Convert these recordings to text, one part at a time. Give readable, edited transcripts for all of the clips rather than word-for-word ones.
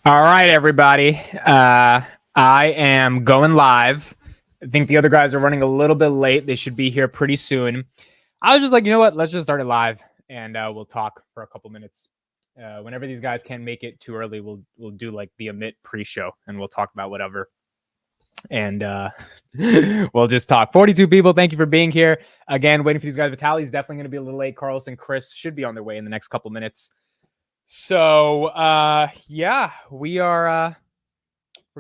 All right, everybody. I am going live. I think the other guys are running a little bit late. They should be here pretty soon. I was just like, you know what? Let's just start it live, and we'll talk for a couple minutes. Whenever these guys can't make it too early, we'll do like the AMIT pre-show, and we'll talk about whatever. And we'll just talk. 42 people. Thank you for being here. Again, waiting for these guys. Vitaly's definitely going to be a little late. Carlos and KRIS should be on their way in the next couple minutes. So, yeah, we're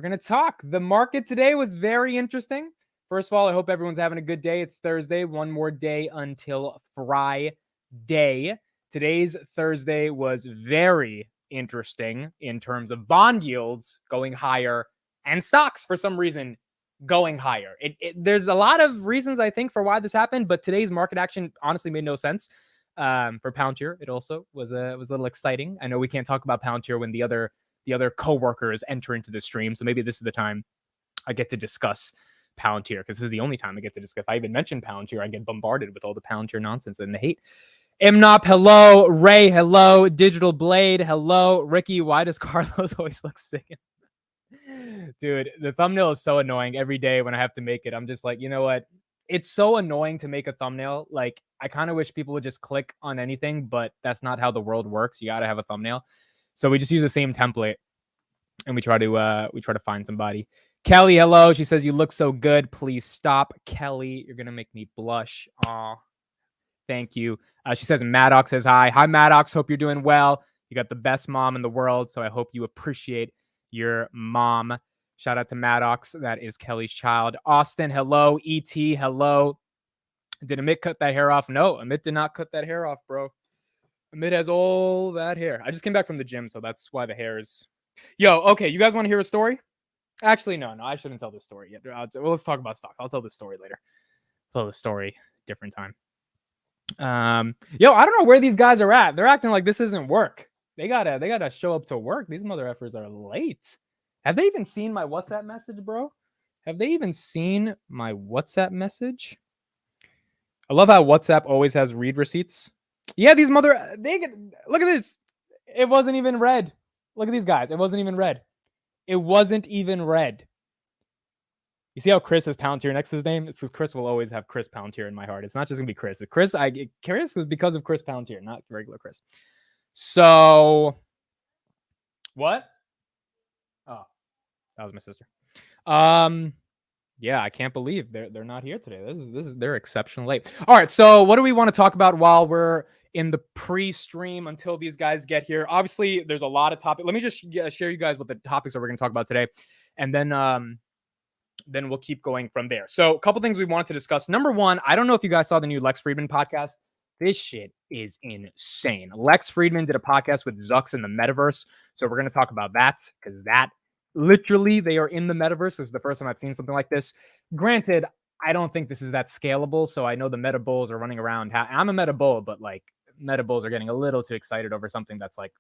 going to talk. The market today was very interesting. First of all, I hope everyone's having a good day. It's Thursday. One more day until Friday. Today's Thursday was very interesting in terms of bond yields going higher and stocks, for some reason, going higher. There's a lot of reasons, I think, for why this happened, but today's market action honestly made no sense. For Palantir, it also was a little exciting. I know we can't talk about Palantir when the other coworkers enter into the stream, so maybe this is the time I get to discuss Palantir, because this is the only time I get to discuss. If I even mention Palantir, I get bombarded with all the Palantir nonsense and the hate. Imnop, hello. Ray, hello. Digital Blade, hello. Ricky, why does Carlos always look sick? Dude, the thumbnail is so annoying every day when I have to make it. I'm just like, you know what? It's so annoying to make a thumbnail. Like, I kind of wish people would just click on anything, but that's not how the world works. You got to have a thumbnail. So we just use the same template and we try to find somebody. Kelly, hello. She says, you look so good. Please stop. Kelly, you're going to make me blush. Aw, thank you. She says, Maddox says hi. Hi, Maddox. Hope you're doing well. You got the best mom in the world. So I hope you appreciate your mom. Shout out to Maddox. That is Kelly's child. Austin, hello. ET, hello. Did Amit cut that hair off? No, Amit did not cut that hair off, bro. Amit has all that hair. I just came back from the gym, so that's why the hair is... Yo, okay, you guys want to hear a story? Actually, no, I shouldn't tell this story yet. Well, let's talk about stocks. I'll tell this story later. Tell the story different time. Yo, I don't know where these guys are at. They're acting like this isn't work. They gotta show up to work. These mother effers are late. Have they even seen my WhatsApp message, bro? Have they even seen my WhatsApp message? I love how WhatsApp always has read receipts. Yeah, these look at this. It wasn't even red. Look at these guys. It wasn't even red. It wasn't even red. You see how KRIS has Palantir next to his name? It's because KRIS will always have KRIS Palantir in my heart. It's not just gonna be KRIS. KRIS was because of KRIS Palantir, not regular KRIS. So, what? Oh, that was my sister. Yeah, I can't believe they're not here today. They're exceptionally late. All right, so what do we want to talk about while we're in the pre-stream until these guys get here? Obviously, there's a lot of topics. Let me just share you guys what the topics are we're going to talk about today, and then we'll keep going from there. So, a couple things we wanted to discuss. Number one, I don't know if you guys saw the new Lex Fridman podcast. This shit is insane. Lex Fridman did a podcast with Zucks in the Metaverse, so we're going to talk about that because that. Literally, they are in the metaverse. This is the first time I've seen something like this. Granted, I don't think this is that scalable. So I know the meta bulls are running around. I'm a meta bull, but like meta bulls are getting a little too excited over something that's like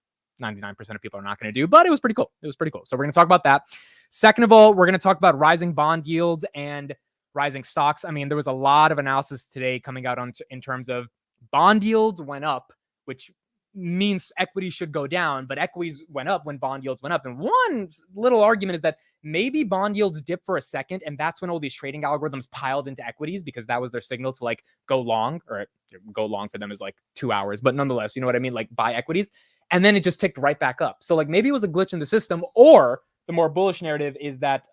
99% of people are not going to do. But it was pretty cool. So we're going to talk about that. Second of all, we're going to talk about rising bond yields and rising stocks. I mean, there was a lot of analysis today coming out in terms of bond yields went up, which means equity should go down, but equities went up when bond yields went up. And one little argument is that maybe bond yields dip for a second, and that's when all these trading algorithms piled into equities because that was their signal to like go long, or go long for them is like 2 hours, but nonetheless, you know what I mean? Like buy equities. And then it just ticked right back up. So like maybe it was a glitch in the system, or the more bullish narrative is that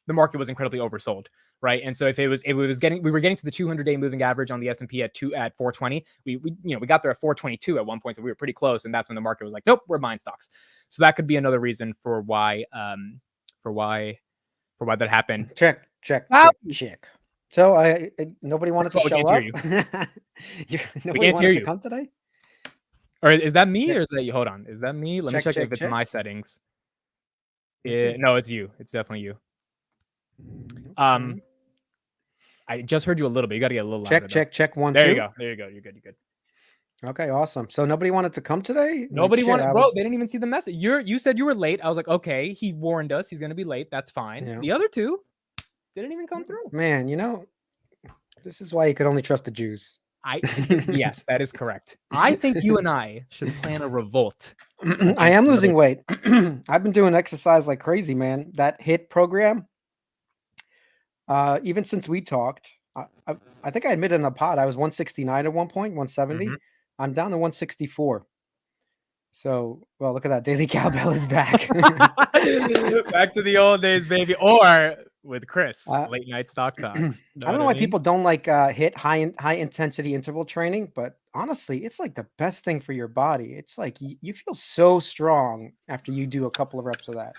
the market was incredibly oversold, right? And so if we were getting to the 200-day moving average on the S&P at 420, we got there at 422 at one point, so we were pretty close, and that's when the market was like, nope, we're buying stocks. So that could be another reason for why that happened. Check. So nobody wanted to show up. We can't hear you. Come today. Or is that me, or is that you? Hold on, is that me? Let me check if it's my settings. No, it's you. It's definitely you. I just heard you a little bit. You got to get a little louder. Check. 1, 2. There you go. You're good. Okay, awesome. So nobody wanted to come today? Nobody wanted, bro. They didn't even see the message. You said you were late. I was like, okay, he warned us. He's gonna be late. That's fine. Yeah. The other two didn't even come through. Man, this is why you could only trust the Jews. Yes, that is correct. I think you and I should plan a revolt. I am losing weight. I've been doing exercise like crazy, man. That HIIT program, even since we talked, I think I admitted in a pod I was 169 at one point, 170. Mhm. I'm down to 164. So, well, look at that. Daily Cowbell is back. Back to the old days, baby. Or with Chris, late night stock talks. I don't know why people don't like HIIT, high intensity interval training, but honestly, it's like the best thing for your body. It's like you feel so strong after you do a couple of reps of that.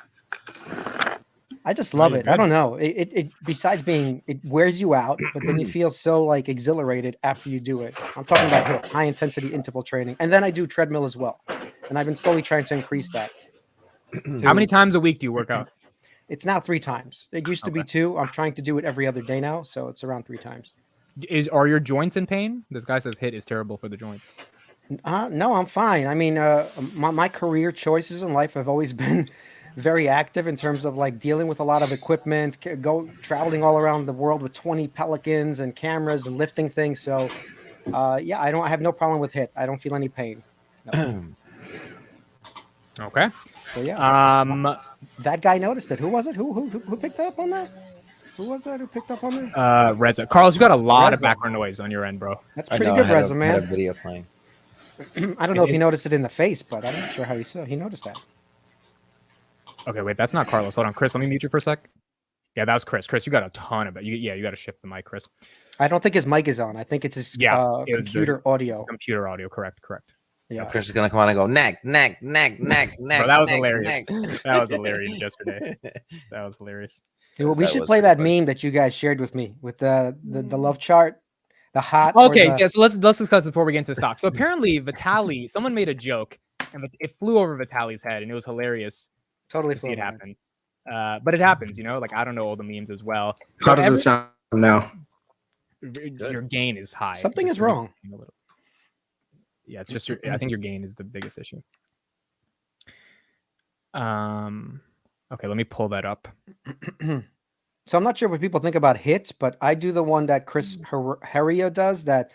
I just love it. I don't know. It besides being, it wears you out, but then you feel so like exhilarated after you do it. I'm talking about HIIT, high intensity interval training, and then I do treadmill as well, and I've been slowly trying to increase that. How many times a week do you work out? It's now 3 times. It used to be 2. I'm trying to do it every other day now, so it's around 3 times. Are your joints in pain? This guy says HIIT is terrible for the joints. No, I'm fine. I mean, my career choices in life have always been very active in terms of like dealing with a lot of equipment, traveling all around the world with 20 Pelicans and cameras and lifting things. So, yeah, I have no problem with HIIT. I don't feel any pain. No. Okay. So yeah. That guy noticed it. Who was it? Who picked up on that? Who was that who picked up on that? Reza. Carlos, you got a lot of background noise on your end, bro. That's pretty good, Reza, man. I had a video playing. I don't know if he noticed it in the face, but I'm not sure how he noticed that. Okay, wait, that's not Carlos. Hold on, Chris. Let me mute you for a sec. Yeah, that was Chris. Chris, you got a ton of it. You got to shift the mic, Chris. I don't think his mic is on. I think it's his computer audio. Computer audio, correct. Yeah. Chris is gonna come on and go neck. Bro, that was hilarious. That was hilarious yesterday. That was hilarious. Well, we should play that meme that you guys shared with me with the love chart, the hot. Okay, yeah. So let's discuss before we get into stock. So apparently, Vitaly, someone made a joke and it flew over Vitaly's head, and it was hilarious. Totally to see it happen. But it happens, like I don't know all the memes as well. How does it sound now? Your gain is high. Something is wrong. Yeah, it's just I think your gain is the biggest issue. Okay, let me pull that up. So I'm not sure what people think about HIIT, but I do the one that KRIS Heria does. That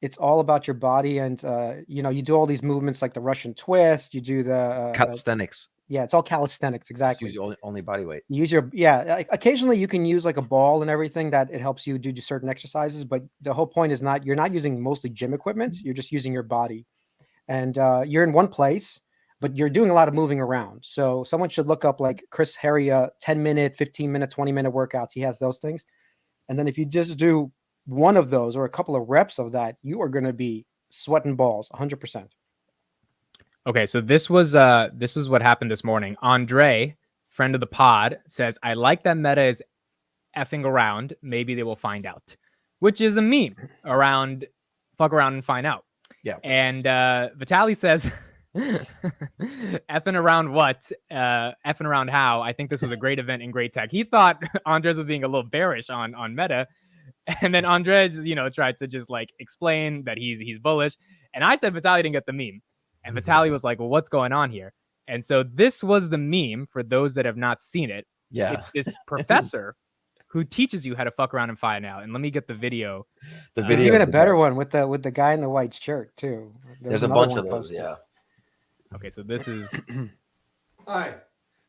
it's all about your body, and you do all these movements like the Russian twist. You do the calisthenics. Yeah, it's all calisthenics, exactly. Use only body weight. You use occasionally you can use like a ball and everything that it helps you do certain exercises, but the whole point is you're not using mostly gym equipment. You're just using your body, and you're in one place, but you're doing a lot of moving around. So someone should look up like KRIS Heria 10-minute, 15-minute, 20-minute workouts. He has those things, and then if you just do one of those or a couple of reps of that, you are going to be sweating balls 100%. Okay, so this was what happened this morning. Andre, friend of the pod, says, I like that Meta is effing around. Maybe they will find out. Which is a meme around fuck around and find out. Yeah. And Vitaly says, effing around what? Effing around how? I think this was a great event in great tech. He thought Andres was being a little bearish on Meta. And then Andres, tried to just like explain that he's bullish. And I said Vitaly didn't get the meme. And Vitaly was like, well, what's going on here? And so this was the meme for those that have not seen it. Yeah. It's this professor who teaches you how to fuck around and find out. And let me get the video. There's even a better one with the guy in the white shirt too. There's a bunch of those, yeah. Okay, so this is... Hi.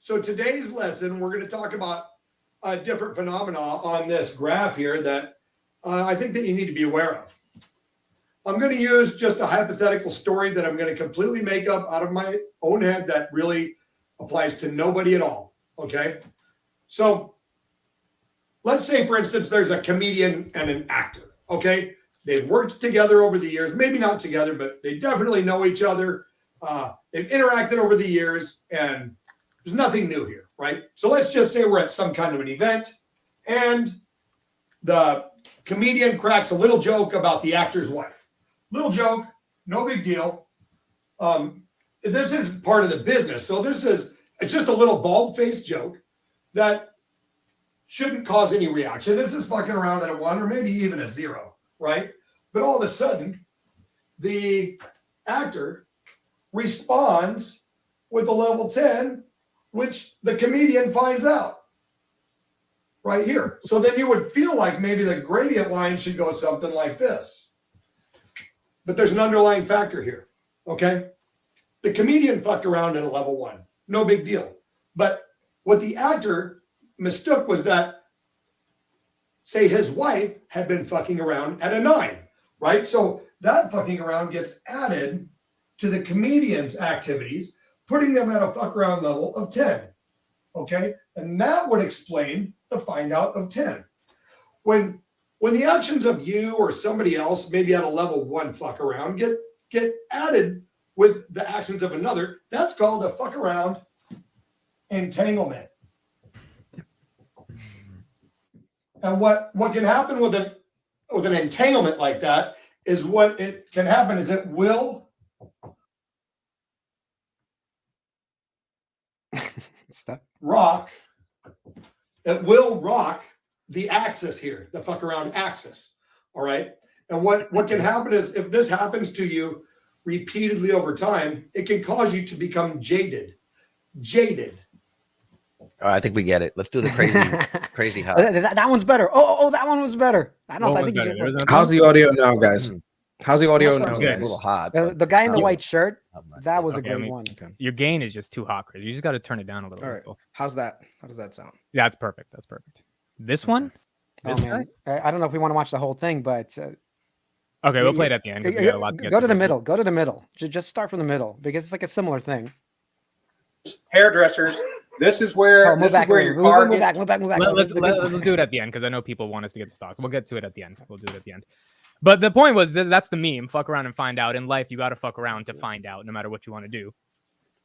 So today's lesson, we're going to talk about a different phenomena on this graph here that I think that you need to be aware of. I'm going to use just a hypothetical story that I'm going to completely make up out of my own head that really applies to nobody at all. Okay. So let's say, for instance, there's a comedian and an actor. Okay. They've worked together over the years, maybe not together, but they definitely know each other. They've interacted over the years and there's nothing new here. Right. So let's just say we're at some kind of an event and the comedian cracks a little joke about the actor's wife. Little joke, no big deal. This is part of the business. So it's just a little bald-faced joke that shouldn't cause any reaction. This is fucking around at a 1 or maybe even a 0, right? But all of a sudden, the actor responds with a level 10, which the comedian finds out right here. So then you would feel like maybe the gradient line should go something like this. but there's an underlying factor here. Okay. The comedian fucked around at a level 1. No big deal. But what the actor mistook was that, say, his wife had been fucking around at a 9, right? So that fucking around gets added to the comedian's activities, putting them at a fuck around level of 10. Okay. And that would explain the find out of 10. When the actions of you or somebody else, maybe at a level 1 fuck around, get added with the actions of another, that's called a fuck around entanglement. And what can happen with an entanglement like that is what it can happen is it will rock. It will rock the axis here, the fuck around axis. All right. And what can happen is if this happens to you repeatedly over time, it can cause you to become jaded. All right, I think we get it. Let's do the crazy hot. That one's better. Oh, that one was better. I think How's the audio now, guys? How's the audio now, It's guys? a little hot. the guy in the white shirt, that was a great one. Okay. Your gain is just too hot, Chris. You just got to turn it down a little. All bit. right. How's that? How does that sound? Yeah, that's perfect. That's perfect. This one? Oh, man. I don't know if we want to watch the whole thing, but Okay, we'll play it at the end. 'Cause we got a lot to get go to the through. middle. Go to the middle. Just start from the middle because it's like a similar thing. Hairdressers. This is where Move back. your car Move gets. back. Let's do it at the end because I know people want us to get the stocks. We'll get to it at the end. We'll do it at the end. But the point was that's the meme. Fuck around and find out. In life, you got to fuck around to find out, no matter what you want to do.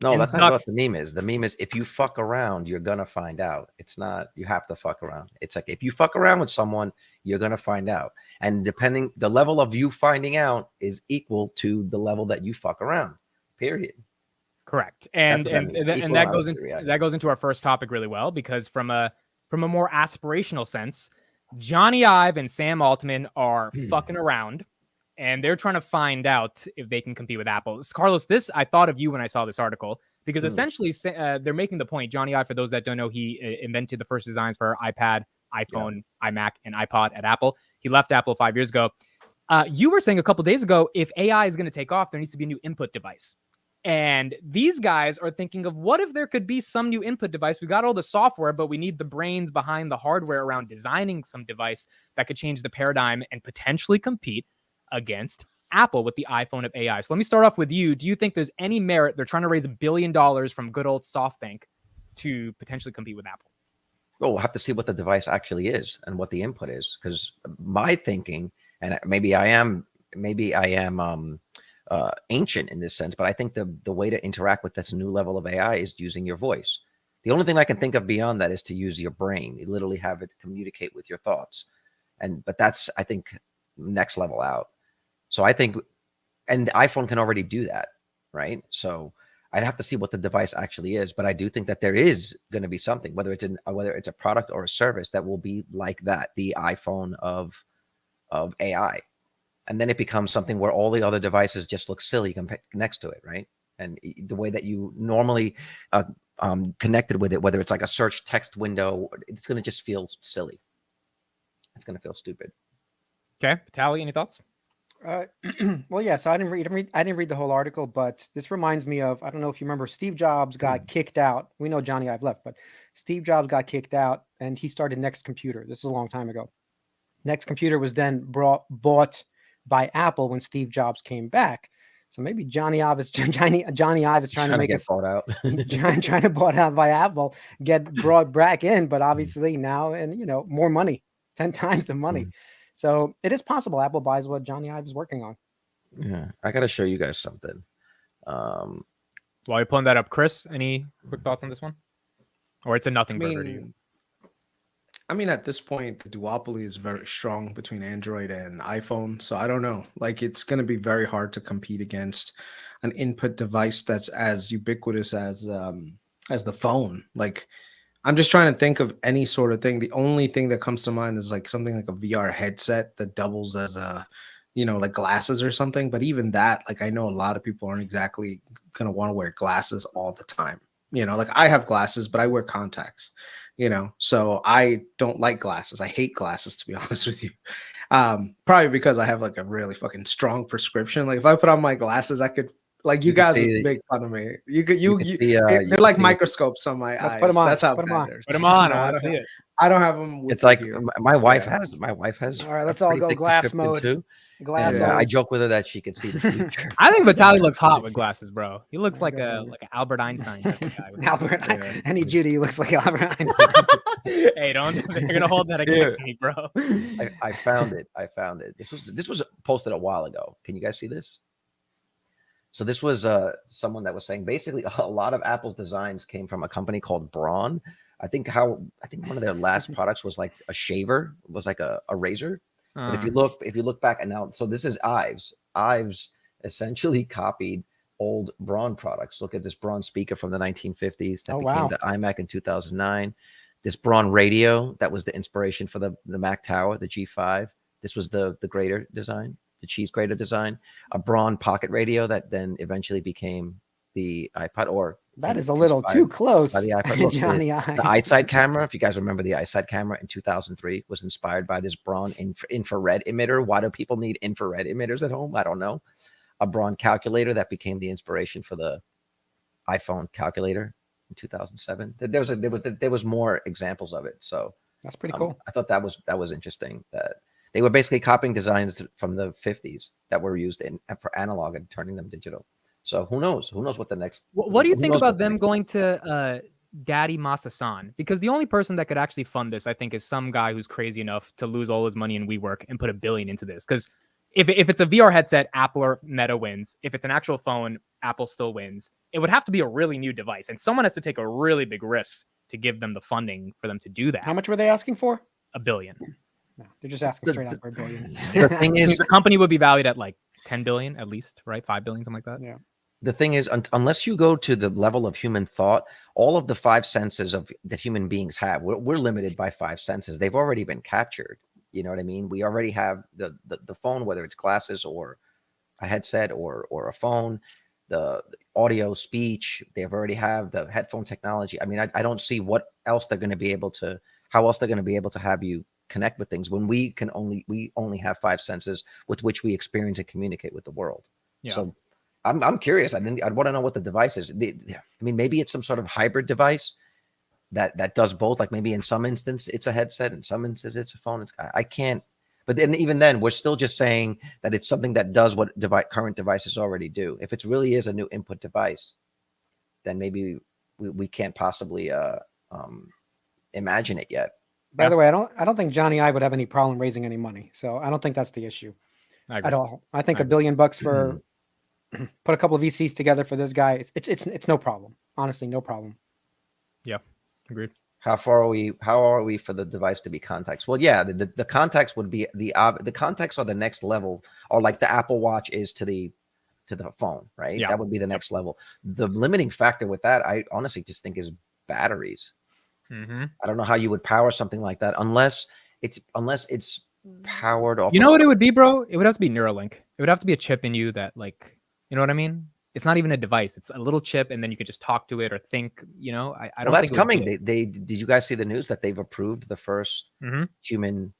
No, And that's not what Zucks- the meme is. The meme is if you fuck around, you're gonna find out. It's not you have to fuck around. It's like if you fuck around with someone, you're gonna find out. And depending the level of you finding out is equal to the level that you fuck around. Period. Correct. And That's what I mean. and that goes Equal into that goes into our first topic really well because from a more aspirational sense, Johnny Ive and Sam Altman are fucking around and they're trying to find out if they can compete with Apple. Carlos, this I thought of you when I saw this article because essentially they're making the point. Johnny Ive, for those that don't know, he invented the first designs for iPad, iPhone, iMac, and iPod at Apple. He left Apple 5 years ago. You were saying a couple days ago, if AI is going to take off, there needs to be a new input device. And these guys are thinking of what if there could be some new input device? We got all the software, but we need the brains behind the hardware around designing some device that could change the paradigm and potentially compete against Apple with the iPhone of AI. So let me start off with you. Do you think there's any merit? They're trying to raise $1 billion from good old SoftBank to potentially compete with Apple. Well, we'll have to see what the device actually is and what the input is. Because my thinking, and maybe I am ancient in this sense, but I think the way to interact with this new level of AI is using your voice. The only thing I can think of beyond that is to use your brain. You literally have it communicate with your thoughts. But that's, I think, next level out. So I think, and the iPhone can already do that, right? So I'd have to see what the device actually is, but I do think that there is going to be something, whether it's a product or a service that will be like that, the iPhone of AI. And then it becomes something where all the other devices just look silly next to it, right? And the way that you normally connected with it, whether it's like a search text window, it's going to just feel silly. It's going to feel stupid. Okay, Vitaly, any thoughts? Well, yeah. So I didn't read the whole article, but this reminds me of, I don't know if you remember, Steve Jobs got kicked out. We know Johnny Ive left, but Steve Jobs got kicked out and he started Next Computer. This is a long time ago. Next Computer was then bought by Apple when Steve Jobs came back. So maybe Johnny Ive is trying to make get bought out. trying to bought out by Apple, get brought back in, but obviously now, and more money, 10 times the money. So it is possible Apple buys what Johnny Ive is working on. Yeah, I got to show you guys something. While you're pulling that up, Chris, any quick thoughts on this one? Or it's a nothing burger to you? I mean, at this point, the duopoly is very strong between Android and iPhone. So I don't know. Like, it's going to be very hard to compete against an input device that's as ubiquitous as the phone. Like, I'm just trying to think of any sort of thing. The only thing that comes to mind is like something like a VR headset that doubles as a, like glasses or something. But even that, like, I know a lot of people aren't exactly going to want to wear glasses all the time. Like I have glasses, but I wear contacts. you know, so I don't like glasses. I hate glasses, to be honest with you. Probably because I have like a really fucking strong prescription. Like if I put on my glasses, I could, like, you guys would make fun of me. They're like microscopes on my eyes. Put them on. That's how put them bad on. they're. Put them on. No, I I want to don't see have, it. I don't have them. With It's like here. my wife Yeah. has. My wife has. All right, let's a all pretty go thick glass prescription mode. too. Glass. And, I joke with her that she can see the future. I think Vitaly looks hot with glasses, bro. He looks like an Albert Einstein type of guy. Albert. Yeah. Any Judy looks like Albert Einstein. Hey, you're gonna hold that against me, bro. I found it. This was posted a while ago. Can you guys see this? So this was someone that was saying basically a lot of Apple's designs came from a company called Braun. I think one of their last products was like a shaver, was like a razor. But if you look back, and now, so this is Ives. Ives essentially copied old Braun products. Look at this Braun speaker from the 1950s that became the iMac in 2009. This Braun radio that was the inspiration for the Mac Tower, the G5. This was the grater design, the cheese grater design. A Braun pocket radio that then eventually became the iPod. Or that is a little too close. By the iPod. Look, the iSight camera, if you guys remember the iSight camera in 2003, was inspired by this Braun infrared emitter. Why do people need infrared emitters at home? I don't know. A Braun calculator that became the inspiration for the iPhone calculator in 2007. There was more examples of it. So that's pretty cool. I thought that was interesting, that they were basically copying designs from the 50s that were used for analog and turning them digital. So who knows what the next. What do you think about them going to Daddy Masa-san? Because the only person that could actually fund this, I think, is some guy who's crazy enough to lose all his money in WeWork and put $1 billion into this. Because if it's a VR headset, Apple or Meta wins. If it's an actual phone, Apple still wins. It would have to be a really new device, and someone has to take a really big risk to give them the funding for them to do that. How much were they asking for? $1 billion. No, they're just asking straight out for $1 billion. The thing is, the company would be valued at like 10 billion at least, right? 5 billion, something like that. Yeah. The thing is, unless you go to the level of human thought, all of the 5 senses that human beings have, we're limited by 5 senses. They've already been captured. You know what I mean? We already have the phone, whether it's glasses or a headset or a phone, the audio, speech. They've already have the headphone technology. I mean, I don't see what else they're going to be able to, how else they're going to be able to have you connect with things when we only have 5 senses with which we experience and communicate with the world. Yeah. So I'm curious. I'd want to know what the device is. I mean, maybe it's some sort of hybrid device that does both. Like maybe in some instance it's a headset, in some instance it's a phone. I can't. But then even then, we're still just saying that it's something that does what current devices already do. If it really is a new input device, then maybe we can't possibly imagine it yet. By the way, I don't think Johnny I would have any problem raising any money. So I don't think that's the issue at all. I think $1 billion for put a couple of VCs together for this guy. It's no problem. Honestly, no problem. Yeah, agreed. How are we for the device to be contacts? Well, yeah, the contacts would be the contacts are the next level, or like the Apple Watch is to the phone, right? Yeah. That would be the next level. The limiting factor with that, I honestly just think, is batteries. Mm-hmm. I don't know how you would power something like that unless it's powered off. You know what it would be, bro? It would have to be Neuralink. It would have to be a chip in you that, like, you know what I mean? It's not even a device. It's a little chip, and then you could just talk to it or think. You know, I don't. Well, that's think coming. Did you guys see the news that they've approved the first Mm-hmm. human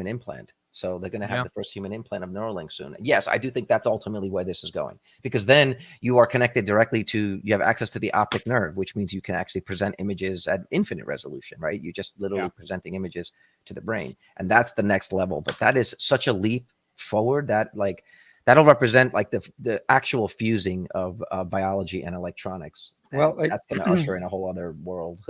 implant? So they're going to have the first human implant of Neuralink soon. Yes, I do think that's ultimately where this is going, because then you are connected directly to, you have access to the optic nerve, which means you can actually present images at infinite resolution, right? You're just literally presenting images to the brain, and that's the next level. But that is such a leap forward that, like, that'll represent like the actual fusing of biology and electronics. Well, that's going to usher in a whole other world.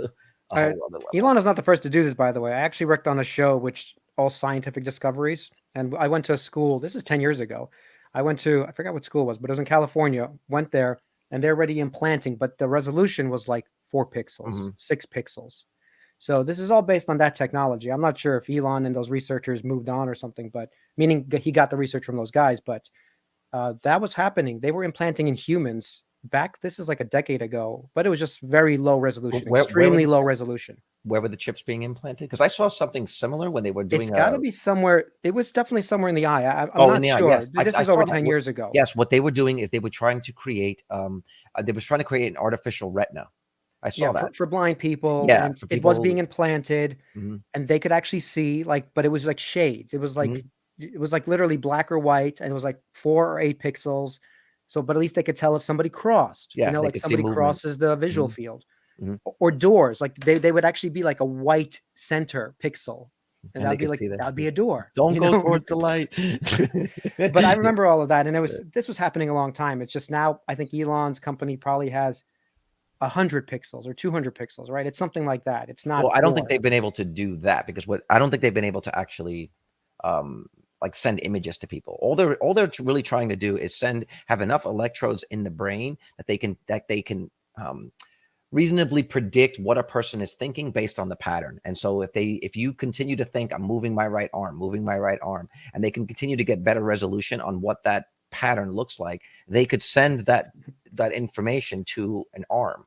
Elon is not the first to do this, by the way. I actually worked on a show which all scientific discoveries, and I went to a school. This is 10 years ago. I forgot what school it was, but it was in California. Went there, and they're already implanting, but the resolution was like 4 pixels, 6 pixels. So this is all based on that technology. I'm not sure if Elon and those researchers moved on or something, but meaning he got the research from those guys. But that was happening. They were implanting in humans back. This is like a decade ago, but it was just very low resolution, extremely low resolution. Where were the chips being implanted? Because I saw something similar when they were doing. It's got to be somewhere. It was definitely somewhere in the eye. I'm not sure. Yes. This is over 10 years ago. Yes, what they were doing is they were trying to create. They was trying to create an artificial retina. I saw that. for blind people. Yeah, And for it was people- being implanted, Mhm. and they could actually see, like, but it was like shades. It was like Mhm. it was like literally black or white, and it was like 4 or 8 pixels. So, but at least they could tell if somebody crossed. Yeah, You know, they like could see somebody movement. crosses the visual Mhm. field. Mhm. Or doors, like they would actually be like a white center pixel, and And that they would be could like see that. that would be a door. Don't you go know? towards the light. But I remember all of that, and this was happening a long time. It's just now I think Elon's company probably has 100 pixels or 200 pixels, right? It's something like that. It's not. Well, I don't think 4. they've been able to do that because I don't think they've been able to actually like send images to people. All they're really trying to do is have enough electrodes in the brain that they can reasonably predict what a person is thinking based on the pattern. And so if you continue to think, I'm moving my right arm, and they can continue to get better resolution on what that pattern looks like, they could send that information to an arm,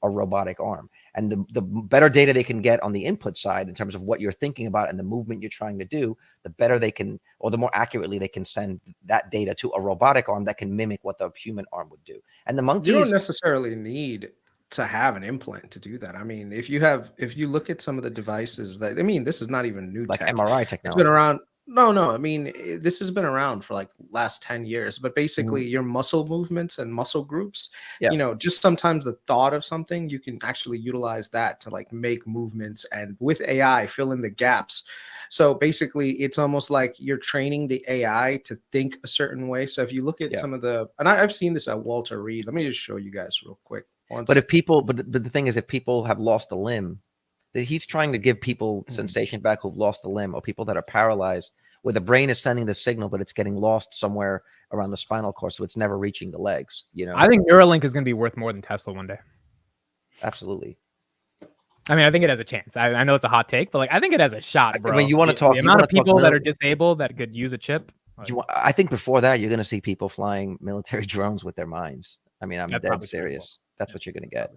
a robotic arm. And the better data they can get on the input side in terms of what you're thinking about and the movement you're trying to do, the better they can, or the more accurately they can send that data to a robotic arm that can mimic what the human arm would do. And the monkeys, You don't necessarily need to have an implant to do that. I mean, if you look at some of the devices that, I mean, this is not even new like tech. MRI It's technology, been around. No. I mean, this has been around for like last 10 years, but basically your muscle movements and muscle groups, Yeah. you know, just sometimes the thought of something, you can actually utilize that to like make movements and with AI fill in the gaps. So basically it's almost like you're training the AI to think a certain way. So if you look at some of and I've seen this at Walter Reed. Let me just show you guys real quick. But if people, but the thing is, if people have lost a limb, that he's trying to give people sensation back who've lost a limb, or people that are paralyzed, where the brain is sending the signal, but it's getting lost somewhere around the spinal cord, so it's never reaching the legs. You know, I think Neuralink is going to be worth more than Tesla one day. Absolutely. I mean, I think it has a chance. I know it's a hot take, but like I think it has a shot, bro. I mean, you want to talk the amount of people that are military. disabled that could use a chip. I think before that, you're going to see people flying military drones with their minds. I mean, I'm dead serious. That's what you're going to get.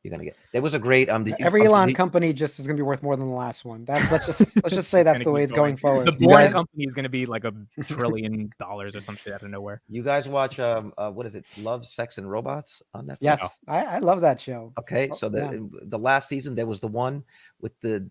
You're going to get. There was a great every Elon company just is going to be worth more than the last one. Let's just say that's the way it's going forward. The Boring company is going to be like $1 trillion or some shit out of nowhere. You guys watch what is it? Love, Sex, and Robots on Netflix? Yes, I love that show. Okay, so the last season there was the one with the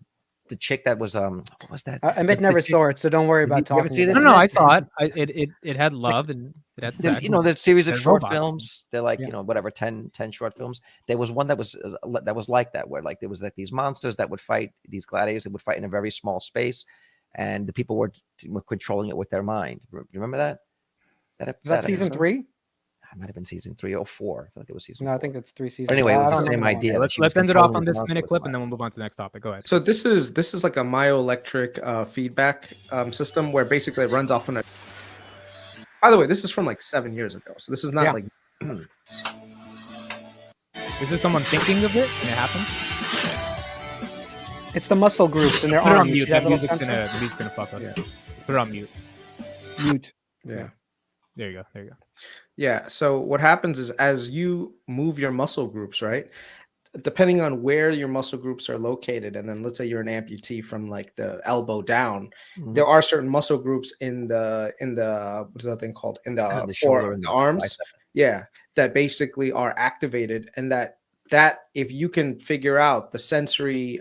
chick that was what was that? AMIT never saw it, so don't worry about talking. See this? No, I saw it. It had love and it had sex. You know, there's series of short robots. films. They're like, you know, whatever, 10 short films. There was one that was like that, where like there was like these monsters that would fight, these gladiators that would fight in a very small space, and the people were controlling it with their mind. You remember that? Was that season 3? It might have been season 3 or 4. I feel like it was season 4. I think that's 3 seasons. Anyway, it was the same idea. Let's end it off on this minute clip, and then we'll move on to the next topic. Go ahead. So this is like a myoelectric feedback system where basically it runs off on a. By the way, this is from like 7 years ago, so this is not like. Is this someone thinking of it and it happened? It's the muscle groups in their Put it on arms. mute. The music's gonna fuck up. Yeah. Put it on mute. Mute. Yeah. There you go. Yeah. So what happens is as you move your muscle groups, right? Depending on where your muscle groups are located, and then let's say you're an amputee from like the elbow down, there are certain muscle groups in the what is that thing called? In the shoulder and the arms. Yeah, that basically are activated, and that if you can figure out the sensory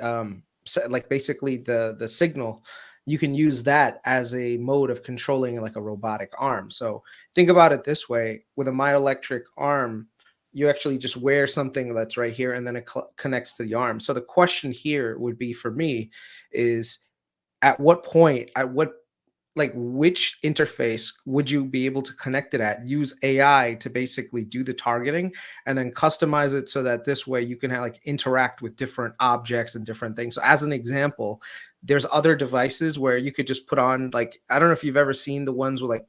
like basically the signal, you can use that as a mode of controlling like a robotic arm. So think about it this way: with a myoelectric arm, you actually just wear something that's right here, and then it connects to the arm. So the question here would be for me is, at what point, which interface would you be able to connect it at? Use AI to basically do the targeting, and then customize it so that this way you can interact with different objects and different things. So as an example, there's other devices where you could just put on, like, I don't know if you've ever seen the ones with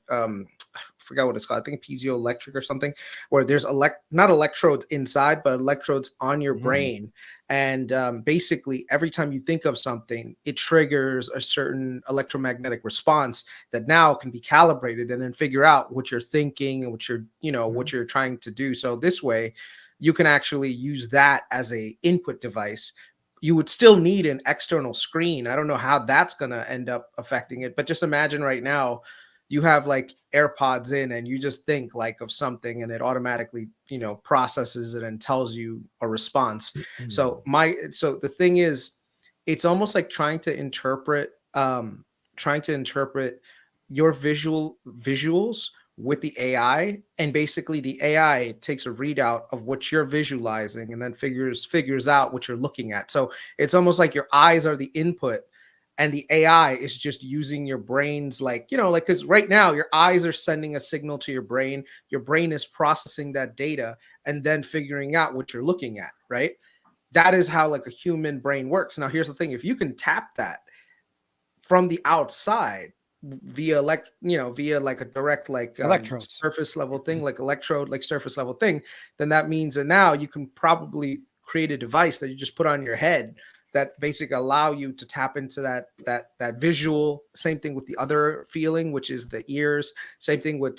I forgot what it's called. I think piezoelectric or something, where there's not electrodes inside, but electrodes on your brain. And basically every time you think of something, it triggers a certain electromagnetic response that now can be calibrated and then figure out what you're thinking and what you're, what you're trying to do. So this way you can actually use that as a input device. You would still need an external screen. I don't know how that's going to end up affecting it, but just imagine right now, you have like AirPods in and you just think like of something and it automatically, processes it and tells you a response. So the thing is, it's almost like trying to interpret your visuals with the AI, and basically the AI takes a readout of what you're visualizing and then figures out what you're looking at. So it's almost like your eyes are the input and the AI is just using your brain's because right now your eyes are sending a signal to your brain is processing that data and then figuring out what you're looking at, right? That is how like a human brain works. Now here's the thing, if you can tap that from the outside via like a direct surface level thing, like electrode, like surface level thing, then that means that now you can probably create a device that you just put on your head that basically allow you to tap into that visual. Same thing with the other feeling, which is the ears. Same thing with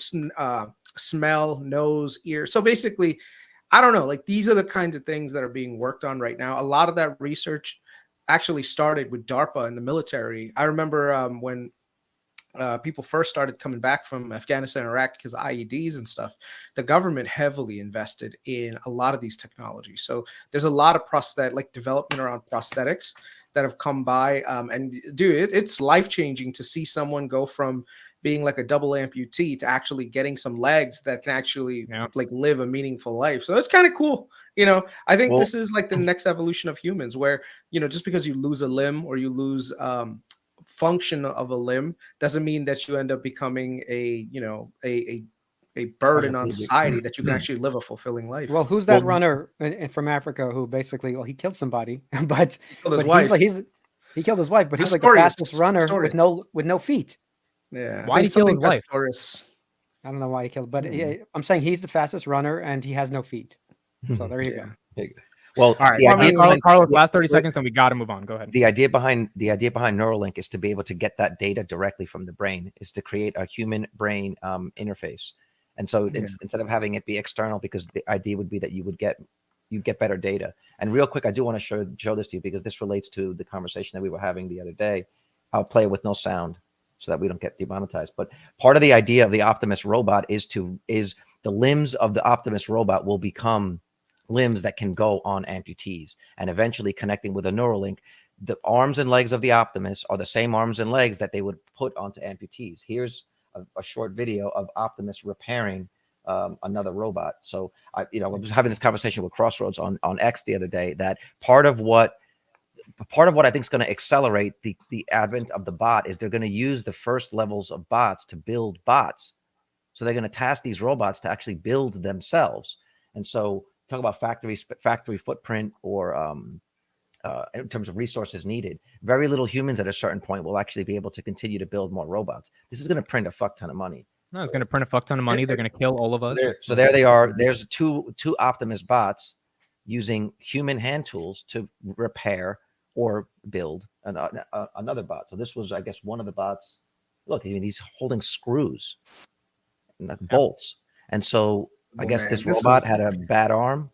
smell, nose, ear. So basically, I don't know, like these are the kinds of things that are being worked on right now. A lot of that research actually started with DARPA in the military. I remember when people first started coming back from Afghanistan and Iraq because of IEDs and stuff, the government heavily invested in a lot of these technologies. So there's a lot of development around prosthetics that have come by. And dude, it's life-changing to see someone go from being like a double amputee to actually getting some legs that can actually like live a meaningful life. So it's kind of cool. I think this is like the next evolution of humans where, just because you lose a limb or you lose function of a limb doesn't mean that you end up becoming a burden on society, that you can actually live a fulfilling life. Well, who's that runner from Africa who basically, he killed somebody, but he killed his wife, but he's like the fastest runner with no feet. Yeah. Why did he kill his wife? I don't know why he killed, but I'm saying he's the fastest runner and he has no feet. So there you go. Well, all right. Carlos, last 30 seconds, then we got to move on. Go ahead. The idea behind Neuralink is to be able to get that data directly from the brain, is to create a human brain interface. And so instead of having it be external, because the idea would be that you'd get better data. And real quick, I do want to show this to you because this relates to the conversation that we were having the other day. I'll play it with no sound so that we don't get demonetized. But part of the idea of the Optimus robot is the limbs of the Optimus robot will become limbs that can go on amputees, and eventually connecting with a Neuralink, the arms and legs of the Optimus are the same arms and legs that they would put onto amputees. Here's a short video of Optimus repairing another robot. So I was having this conversation with Crossroads on X the other day, that part of what I think is going to accelerate the advent of the bot is they're going to use the first levels of bots to build bots. So they're going to task these robots to actually build themselves. And so talk about factory footprint, or in terms of resources needed, very little humans at a certain point will actually be able to continue to build more robots. This is going to print a fuck ton of money. No, it's going to print a fuck ton of money. They're going to kill all of us. So there they are. There's two Optimus bots using human hand tools to repair or build another bot. So this was, I guess, one of the bots. Look, he's holding screws and bolts. And so I guess this robot had a bad arm,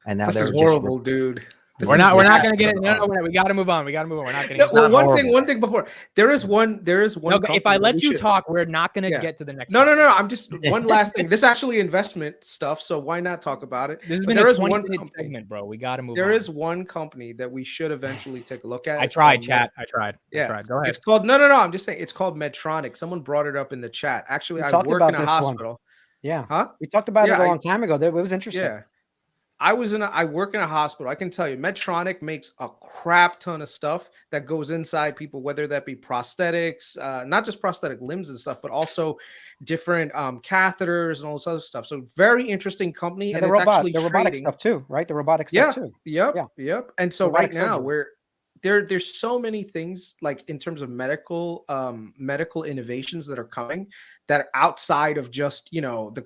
and now they're horrible, dude. We're not going to get it. No, we got to move on. We're not getting it. One thing before. There is one. No, if I let you talk, we're not going to get to the next. No. I'm just one last thing. This is actually investment stuff, so why not talk about it? This has been a 20-minute segment, bro. We got to move on. There is one company that we should eventually take a look at. I tried, chat. I tried. Go ahead. It's called no. I'm just saying it's called Medtronic. Someone brought it up in the chat. Actually, I work in a hospital. Yeah. Huh? We talked about it a long time ago. It was interesting. Yeah. I work in a hospital. I can tell you, Medtronic makes a crap ton of stuff that goes inside people, whether that be prosthetics, not just prosthetic limbs and stuff, but also different catheters and all this other stuff. So very interesting company. And it's actually the robotic stuff too, right? The robotic stuff too. Yep. And so robotic right now there's so many things, like in terms of medical innovations that are coming that are outside of just, the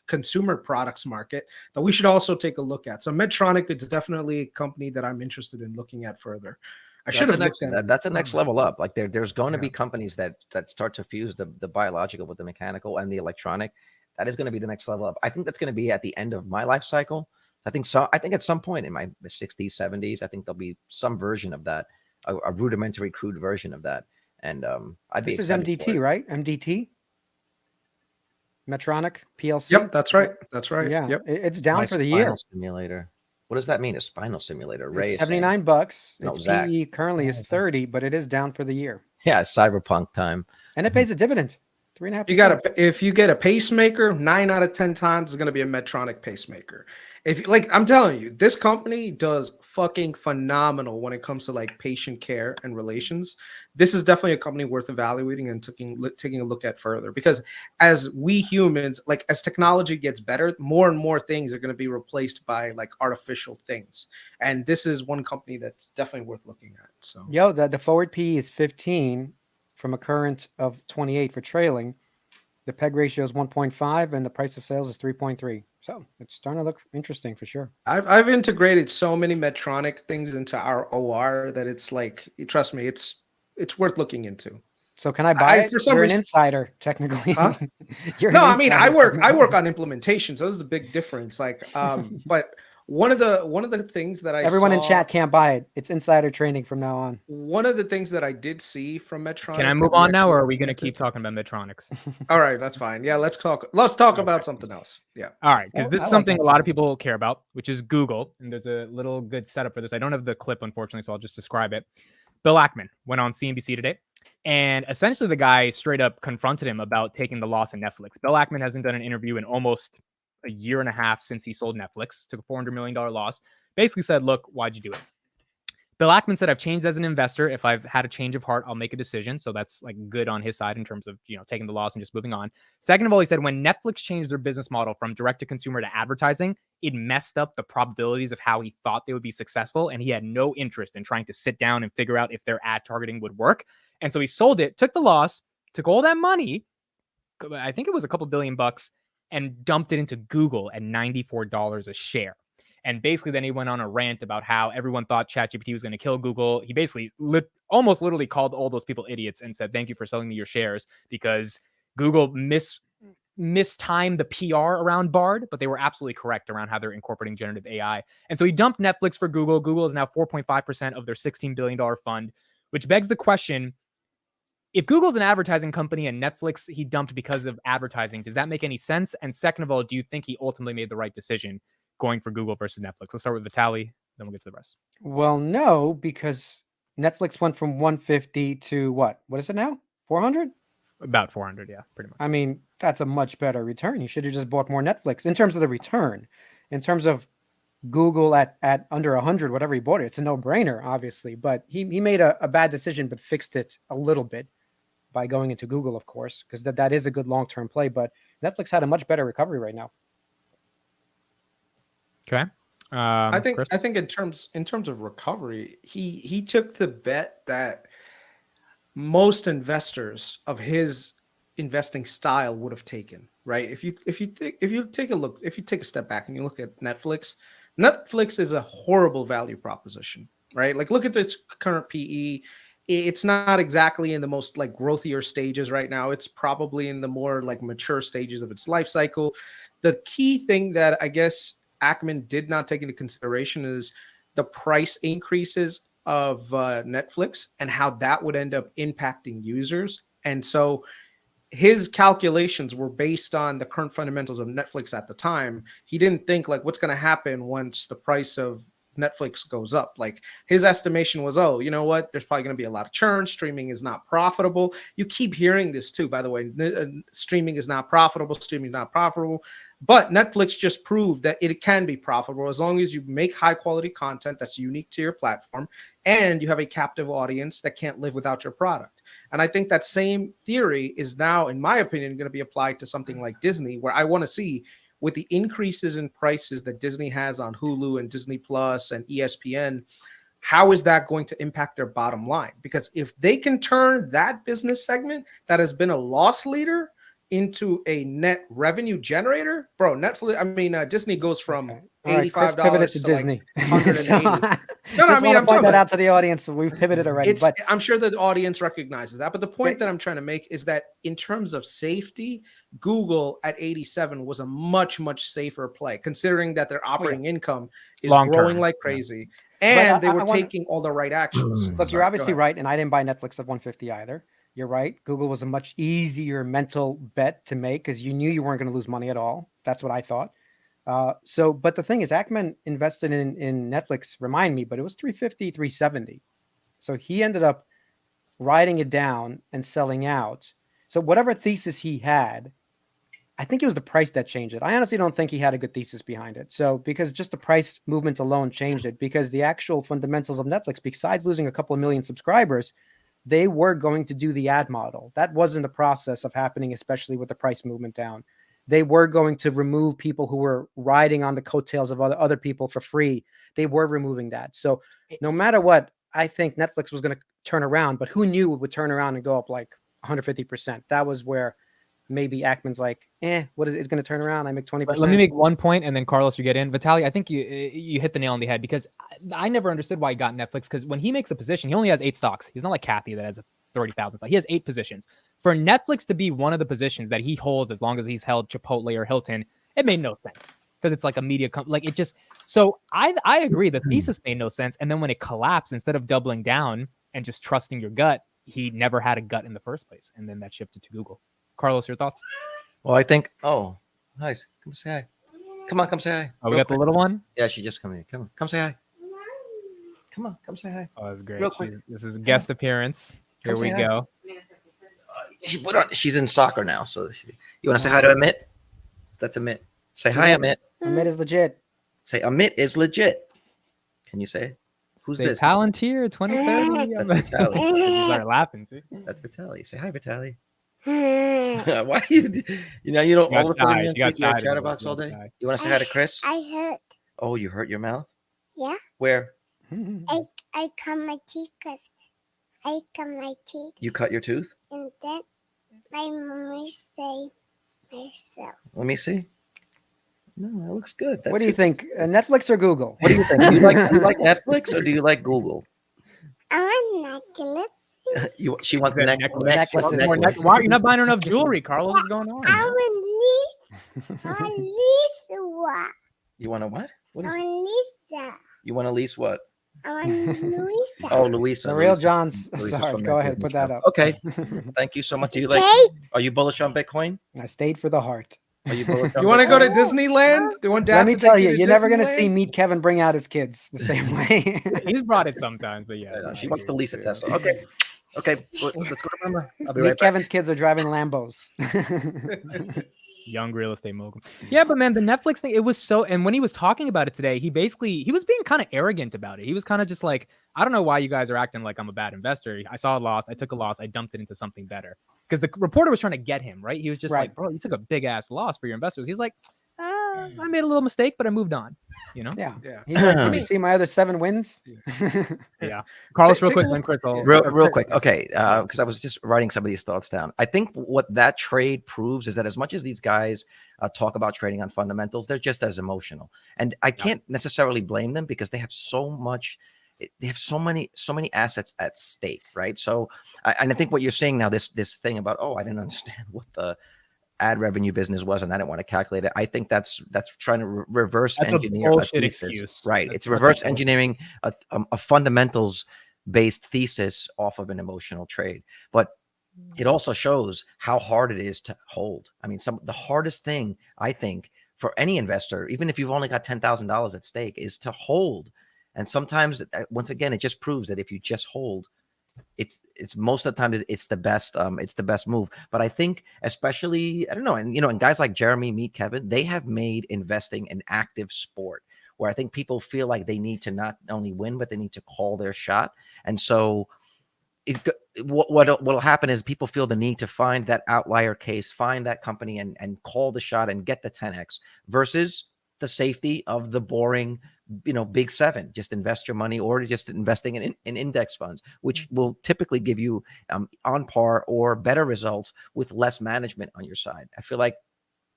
consumer products market, that we should also take a look at. So Medtronic is definitely a company that I'm interested in looking at further. That's the next level up. Like there's going to be companies that start to fuse the biological with the mechanical and the electronic. That is going to be the next level up. I think that's going to be at the end of my life cycle. I think at some point in my 60s, 70s, I think there'll be some version of that, a rudimentary, crude version of that. And I'd be This is excited for MDT, it. right? MDT, Medtronic PLC. Yep, that's right. That's right. Yeah, Yep. it's down My for the spinal year. stimulator. What does that mean? A spinal simulator? Ray It's is saying. $79. No, Its Zach. PE currently is Zach. 30, but it is down for the year, Yeah, cyberpunk time. and it pays a dividend, 3.5%. If you get a pacemaker, 9 out of 10 times is going to be a Medtronic pacemaker. If like I'm telling you, this company does fucking phenomenal when it comes to like patient care and relations. This is definitely a company worth evaluating and taking a look at further, because as we humans, like as technology gets better, more and more things are going to be replaced by like artificial things. And this is one company that's definitely worth looking at. So Yo, the forward PE is 15 from a current of 28 for trailing. The PEG ratio is 1.5, and the price of sales is 3.3. So it's starting to look interesting for sure. I've integrated so many Medtronic things into our OR that it's like, trust me, it's worth looking into. So can I buy it? For some You're reason, an insider, technically. Huh? You're No, an I mean I insider. work on implementation, so this is a big difference. Like, but one of the things that Everyone in chat can't buy it. It's insider trading from now on. One of the things that I did see from Medtronic. Can I move on now, or are we going to keep talking about Medtronics? All right, that's fine. Yeah, let's talk about something else. Yeah. All right, because this I is like something that a lot too. of people care about, which is Google. And there's a little good setup for this. I don't have the clip, unfortunately, so I'll just describe it. Bill Ackman went on CNBC today, and essentially the guy straight up confronted him about taking the loss in Netflix. Bill Ackman hasn't done an interview in almost a year and a half since he sold Netflix, took a $400 million loss. Basically said, look, why'd you do it? Bill Ackman said, I've changed as an investor. If I've had a change of heart, I'll make a decision. So that's like good on his side in terms of, taking the loss and just moving on. Second of all, he said, when Netflix changed their business model from direct to consumer to advertising, it messed up the probabilities of how he thought they would be successful. And he had no interest in trying to sit down and figure out if their ad targeting would work. And so he sold it, took the loss, took all that money, I think it was a couple $1 billion, and dumped it into Google at $94 a share. And basically then he went on a rant about how everyone thought ChatGPT was going to kill Google. He basically almost literally called all those people idiots and said, thank you for selling me your shares, because Google mistimed the PR around Bard, but they were absolutely correct around how they're incorporating generative AI. And so he dumped Netflix for Google. Google is now 4.5% of their $16 billion fund, which begs the question, if Google's an advertising company and Netflix he dumped because of advertising, does that make any sense? And second of all, do you think he ultimately made the right decision going for Google versus Netflix? Let's start with Vitaly, then we'll get to the rest. Well, no, because Netflix went from 150 to what? What is it now? 400? About 400, yeah, pretty much. I mean, that's a much better return. You should have just bought more Netflix in terms of the return. In terms of Google at under 100, whatever he bought it, it's a no-brainer, obviously. But he made a bad decision, but fixed it a little bit by going into Google, of course, because that is a good long-term play. But Netflix had a much better recovery right now. Okay. I think Chris? I think in terms of recovery, he took the bet that most investors of his investing style would have taken, right? If you take a step back and you look at Netflix is a horrible value proposition, right? Like, look at its current PE. It's not exactly in the most like growthier stages right now. It's probably in the more like mature stages of its life cycle. The key thing that I guess Ackman did not take into consideration is the price increases of Netflix and how that would end up impacting users. And so his calculations were based on the current fundamentals of Netflix at the time. He didn't think like what's going to happen once the price of Netflix goes up. Like, his estimation was, oh, you know what? There's probably going to be a lot of churn. Streaming is not profitable. You keep hearing this too, by the way. Streaming is not profitable. Streaming is not profitable. But Netflix just proved that it can be profitable as long as you make high quality content that's unique to your platform and you have a captive audience that can't live without your product. And I think that same theory is now, in my opinion, going to be applied to something like Disney, where I want to see, with the increases in prices that Disney has on Hulu and Disney Plus and ESPN, how is that going to impact their bottom line? Because if they can turn that business segment that has been a loss leader into a net revenue generator, bro, Disney goes from Okay. All right, $85 Chris pivoted to to Disney. like 180. No, I mean, I'm point talking that about, out to the audience. We've pivoted already, but I'm sure the audience recognizes that. But the point They- that I'm trying to make is that in terms of safety, Google at 87 was a much, much safer play, considering that their operating income is Long growing term, like yeah. crazy. But And they I were wanna- taking all the right actions. look, Sorry, you're go obviously ahead. right, and I didn't buy Netflix at 150 either. You're right. Google was a much easier mental bet to make because you knew you weren't going to lose money at all. That's what I thought. But the thing is, Ackman invested in Netflix, remind me, but it was 350, 370. So he ended up writing it down and selling out. So whatever thesis he had, I think it was the price that changed it. I honestly don't think he had a good thesis behind it. So because just the price movement alone changed it, because the actual fundamentals of Netflix, besides losing a couple of million subscribers, they were going to do the ad model. That wasn't the process of happening, especially with the price movement down. They were going to remove people who were riding on the coattails of other people for free. They were removing that. So no matter what, I think Netflix was going to turn around, but who knew it would turn around and go up like 150%? That was where maybe Ackman's like, what is it? It's going to turn around. I make 20%. Let me make one point, and then Carlos, you get in. Vitaly, I think you hit the nail on the head, because I never understood why he got Netflix. Because when he makes a position, he only has 8 stocks. He's not like Kathy that has 30,000. He has 8 positions. For Netflix to be one of the positions that he holds as long as he's held Chipotle or Hilton, it made no sense, because it's like a media company. Like, it just, so I agree. The thesis made no sense. And then when it collapsed, instead of doubling down and just trusting your gut, he never had a gut in the first place. And then that shifted to Google. Carlos, your thoughts? Well, I think. Oh, nice. Come say hi. Come on, come say hi. Oh, we got the little one. Yeah, she just come in. Come say hi. Come on, come say hi. Oh, that's great. Real quick. This is a guest appearance. Here Come we say hi. go. She's in soccer now, so you want to say hi to Amit? That's Amit. Say hi, Amit. Amit is legit. Say Amit is legit. Can you say it? Who's Say this? Palantir 2030. That's Vitaly. You started laughing too. That's Vitaly. Say hi, Vitaly. Why you you don't all of a sudden you your chatterbox all day? You want to say hi to KRIS? I hurt. Oh, you hurt your mouth? Yeah. Where? I cut my teeth because I cut my teeth, You cut your tooth? and then my mommy say myself. Let me see. No, that looks good. What do you think? Netflix or Google? What do you think? Do you like Netflix or do you like Google? I want necklace. She wants That necklace. necklace. More why are you not buying her enough jewelry, Carlos? What's going on? I want Lisa. What? You want a what? What I is it? want Lisa. You want to lease what? I want Louisa. Oh, Louisa. The real Louisa. John's. Louisa's Sorry, from go that ahead, Disney put that show. up. Okay. Thank you so much. Do you like? Okay. Are you bullish on Bitcoin? I stayed for the heart. Are you bullish on You want to go to Bitcoin? Disneyland? Do you want Dad Let me to tell take you, to you're never going to see Disneyland? Meet Kevin bring out his kids the same way. He's brought it sometimes, but yeah. She wants to lease a Tesla. Okay. Okay. Let's go to Burma. I'll be Meet right back. Kevin's kids are driving Lambos. Young real estate mogul. Yeah, but man, the Netflix thing, it was so, and when he was talking about it today, he was being kind of arrogant about it. He was kind of just like, I don't know why you guys are acting like I'm a bad investor. I saw a loss. I took a loss. I dumped it into something better. Because the reporter was trying to get him, right? He was just Right. like, bro, you took a big ass loss for your investors. He's like, I made a little mistake, but I moved on, you know? Yeah. Yeah. He's like, did you see my other 7 wins? Yeah. Carlos, real Take quick, a then Chris. Real quick. Okay. Because I was just writing some of these thoughts down. I think what that trade proves is that as much as these guys talk about trading on fundamentals, they're just as emotional. And I can't necessarily blame them because they have so many assets at stake, right? So, and I think what you're saying now, this thing about, oh, I didn't understand what the ad revenue business was, and I didn't want to calculate it. I think that's trying to reverse engineer a bullshit thesis. excuse. Right? That's It's reverse engineering a fundamentals based thesis off of an emotional trade, but it also shows how hard it is to hold. I mean, the hardest thing I think for any investor, even if you've only got $10,000 at stake, is to hold. And sometimes, once again, it just proves that if you just hold, it's most of the time it's the best move. But I think especially, I don't know, and guys like Jeremy, Meet Kevin, they have made investing an active sport where I think people feel like they need to not only win, but they need to call their shot. And so what will happen is people feel the need to find that outlier case, find that company and call the shot and get the 10x versus the safety of the boring big seven, just invest your money, or just investing in index funds, which will typically give you on par or better results with less management on your side. I feel like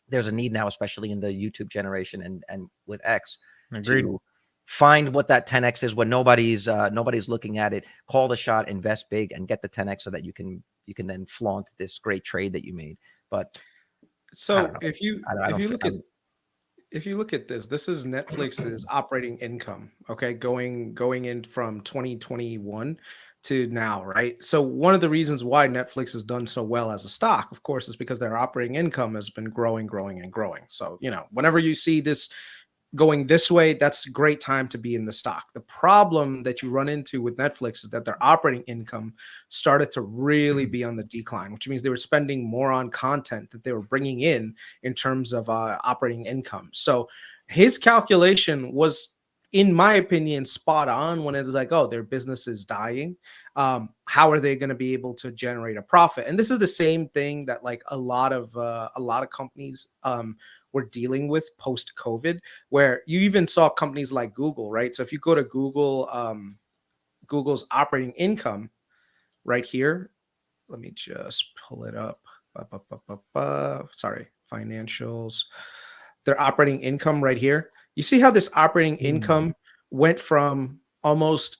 there's a need now, especially in the YouTube generation and with X, Agreed. to find what that 10x is when nobody's looking at it. Call the shot, invest big, and get the 10x so that you can then flaunt this great trade that you made. But so if you look at this is Netflix's operating income, okay, going in from 2021 to now, right? So one of the reasons why Netflix has done so well as a stock, of course, is because their operating income has been growing. So, whenever you see this going this way, that's a great time to be in the stock. The problem that you run into with Netflix is that their operating income started to really be on the decline, which means they were spending more on content that they were bringing in terms of operating income. So his calculation was, in my opinion, spot on when it's like, oh, their business is dying. How are they going to be able to generate a profit? And this is the same thing that like a lot of companies we're dealing with post-COVID, where you even saw companies like Google, right? So if you go to Google, Google's operating income right here, let me just pull it up. Sorry, financials. Their operating income right here. You see how this operating income went from almost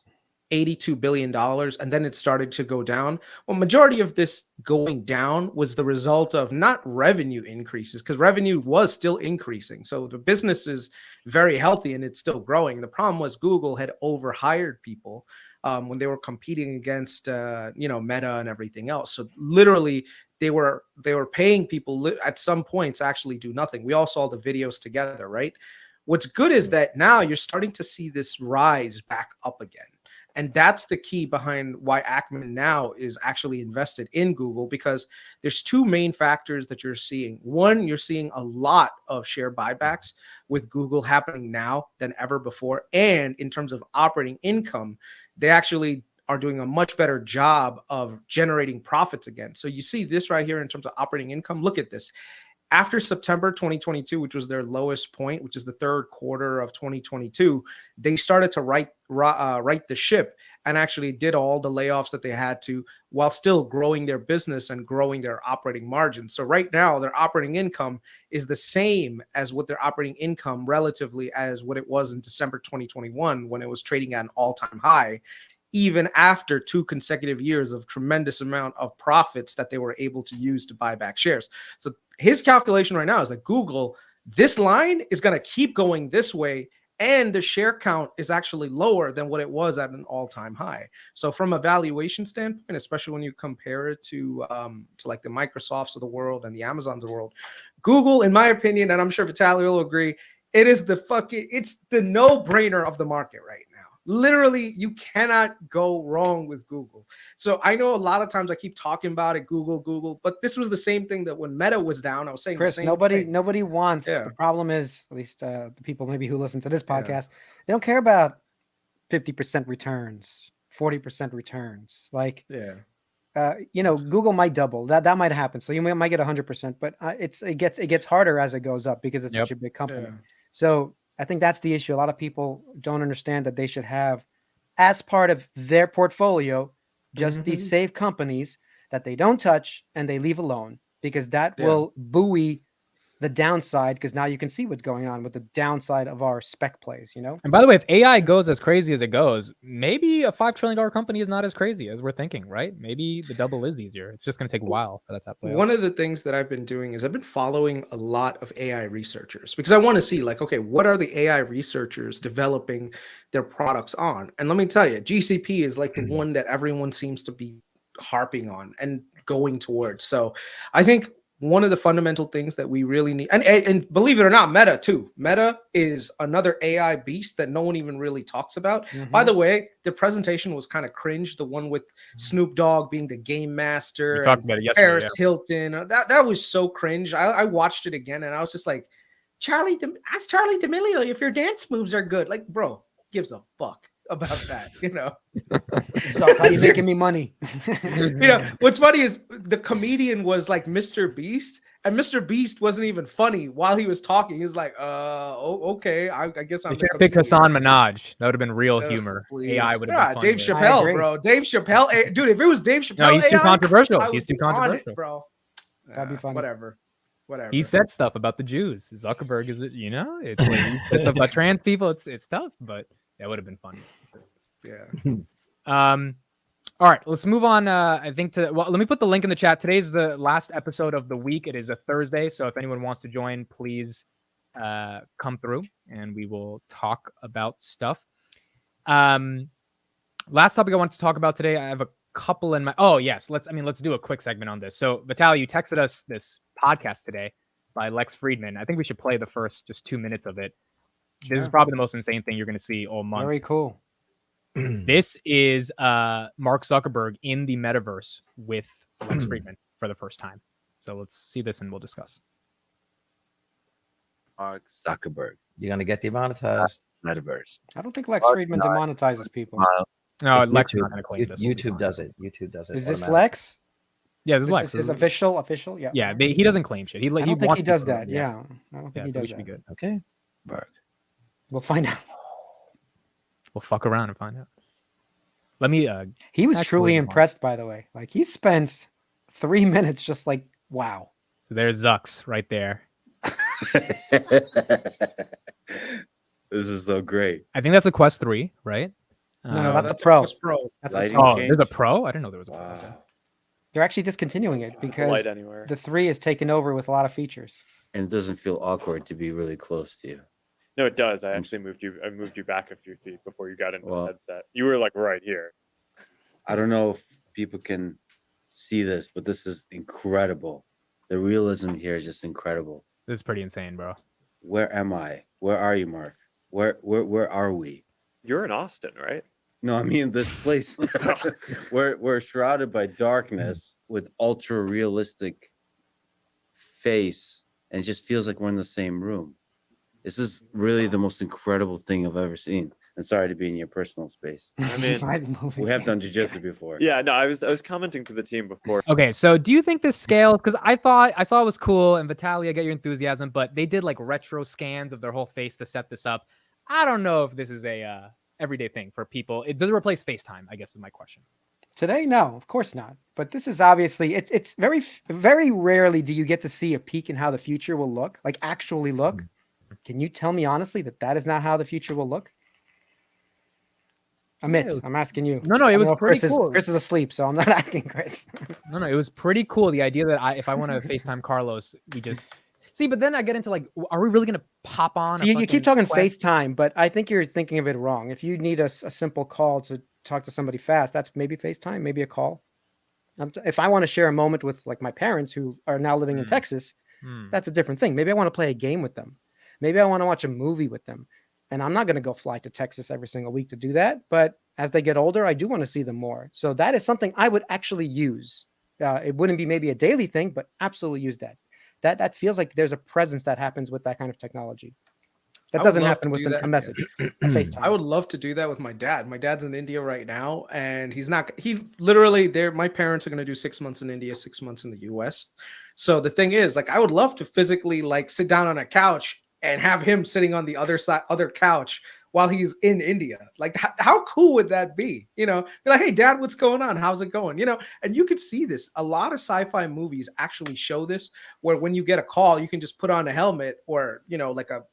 $82 billion, and then it started to go down. Well, majority of this going down was the result of not revenue increases, because revenue was still increasing. So the business is very healthy and it's still growing. The problem was Google had overhired people when they were competing against Meta and everything else. So literally they were paying people at some points actually do nothing. We all saw the videos together, right? What's good is that now you're starting to see this rise back up again. And that's the key behind why Ackman now is actually invested in Google, because there's two main factors that you're seeing. One, you're seeing a lot of share buybacks with Google happening now than ever before. And in terms of operating income, they actually are doing a much better job of generating profits again. So you see this right here in terms of operating income. Look at this. After September 2022, which was their lowest point, which is the third quarter of 2022, they started to right the ship and actually did all the layoffs that they had to, while still growing their business and growing their operating margin. So right now, their operating income is the same as what their operating income relatively as what it was in December 2021, when it was trading at an all-time high, even after 2 consecutive years of tremendous amount of profits that they were able to use to buy back shares. So his calculation right now is that Google, this line is going to keep going this way, and the share count is actually lower than what it was at an all-time high. So from a valuation standpoint, especially when you compare it to like the Microsofts of the world and the Amazons of the world, Google, in my opinion, and I'm sure Vitaly will agree, it's the no-brainer of the market right now. Literally, you cannot go wrong with Google. So I know a lot of times I keep talking about it, Google, but this was the same thing that when Meta was down, I was saying, Chris, the same nobody wants. Yeah. The problem is, at least the people maybe who listen to this podcast, they don't care about 50% returns, 40% returns. Like, Google might double. That might happen. So you might get 100%, but it gets harder as it goes up because it's such a big company. Yeah. So I think that's the issue. A lot of people don't understand that they should have, as part of their portfolio, just these safe companies that they don't touch and they leave alone, because that will buoy the downside, because now you can see what's going on with the downside of our spec plays, And by the way, if AI goes as crazy as it goes, maybe a $5 trillion company is not as crazy as we're thinking, right? Maybe the double is easier. It's just going to take a while for that to play out. One of the things that I've been doing is I've been following a lot of AI researchers, because I want to see, like, okay, what are the AI researchers developing their products on? And let me tell you, GCP is like the one that everyone seems to be harping on and going towards. So I think one of the fundamental things that we really need, and believe it or not, Meta too. Meta is another AI beast that no one even really talks about. By the way, the presentation was kind of cringe. The one with Snoop Dogg being the game master, we talked about it yesterday, Paris Hilton. That was so cringe. I watched it again and I was just like, ask Charlie D'Amelio if your dance moves are good. Like, bro, who gives a fuck about that, So how you making me money? What's funny is the comedian was like Mr. Beast, And Mr. Beast wasn't even funny while he was talking. He was like, okay, I guess They I'm should have picked Hassan Minaj. That would have been real humor. Please. AI would have been funny. Dave there. I Chappelle, agree. bro. Dave Chappelle, dude. If it was Dave Chappelle, No, he's too AI, controversial. I He's would too be on controversial, it, bro. That'd be funny. Whatever. He said stuff about the Jews. Zuckerberg is, it's like he said stuff about trans people. It's tough, but that would have been funny. Yeah. All right, let's move on. I think let me put the link in the chat. Today's the last episode of the week. It is a Thursday, so if anyone wants to join, please come through, and we will talk about stuff. Last topic I want to talk about today. I have a couple in my. Oh yes, let's do a quick segment on this. So Vitaly, you texted us this podcast today by Lex Friedman. I think we should play the first just 2 minutes of it. This is probably the most insane thing you're going to see all month. Very cool. This is Mark Zuckerberg in the metaverse with Lex Friedman for the first time. So let's see this and we'll discuss. Mark Zuckerberg, You're gonna get demonetized. metaverse. I don't think Lex Friedman demonetizes people. No, Lex is YouTube- not going to claim this. YouTube does it. YouTube does it. Is this automatically. Lex? Yeah, this is This Lex. is his official? Yeah. Yeah, he doesn't claim shit. I don't think wants he does people to that. know, Yeah. I don't think Yeah, he so we does should be that. good. Okay. We'll find out. We'll fuck around and find out. Let me. He was Actually, truly Mark. impressed, by the way. Like he spent 3 minutes just like, wow. So there's Zucks right there. This is so great. I think that's a Quest 3, right? No, that's that's a Pro. Quest Pro. That's Lighting what's- Oh, change. there's a Pro? I didn't know there was a Pro. Wow. they're actually discontinuing it because Light anywhere. the 3 is taken over with a lot of features. And it doesn't feel awkward to be really close to you. No, it does. I actually moved you back a few feet before you got into Well- the headset. You were like right here. I don't know if people can see this, but this is incredible. The realism here is just incredible. This is pretty insane, bro. Where am I? Where are you, Mark? Where are we? You're in Austin, right? No, I mean this place. we're shrouded by darkness with ultra realistic face, and it just feels like we're in the same room. This is really the most incredible thing I've ever seen. And sorry to be in your personal space. I mean, Side movie. We have done jujitsu before. Yeah, no, I was commenting to the team before. Okay, so do you think this scales? Because I saw it was cool, and Vitaly, I get your enthusiasm, but they did like retro scans of their whole face to set this up. I don't know if this is a everyday thing for people. Does it replace FaceTime? I guess is my question. Today, no, of course not. But this is obviously it's very rarely do you get to see a peek in how the future will look, like actually look. Can you tell me honestly that is not how the future will look? Amit, I'm asking you. No, it I was know pretty Chris cool. Chris is asleep, so I'm not asking Chris. No, it was pretty cool. The idea that if I want to FaceTime Carlos, we just see. But then I get into like, are we really gonna pop on? So a you fucking keep talking Quest? FaceTime, but I think you're thinking of it wrong. If you need a simple call to talk to somebody fast, that's maybe FaceTime, maybe a call. If I want to share a moment with like my parents who are now living in Texas, that's a different thing. Maybe I want to play a game with them. Maybe I want to watch a movie with them. And I'm not going to go fly to Texas every single week to do that. But as they get older, I do want to see them more. So that is something I would actually use. It wouldn't be maybe a daily thing, but absolutely use that. That feels like there's a presence that happens with that kind of technology. That I would doesn't love happen to with do that. a message, a FaceTime. I would love to do that with my dad. My dad's in India right now, and he's literally there. My parents are going to do 6 months in India, 6 months in the US. So the thing is, like, I would love to physically like sit down on a couch and have him sitting on the other couch while he's in India. Like, how cool would that be? You know, be like, hey, Dad, what's going on? How's it going? You know, and you could see this. A lot of sci-fi movies actually show this, where when you get a call, you can just put on a helmet or, you know, like a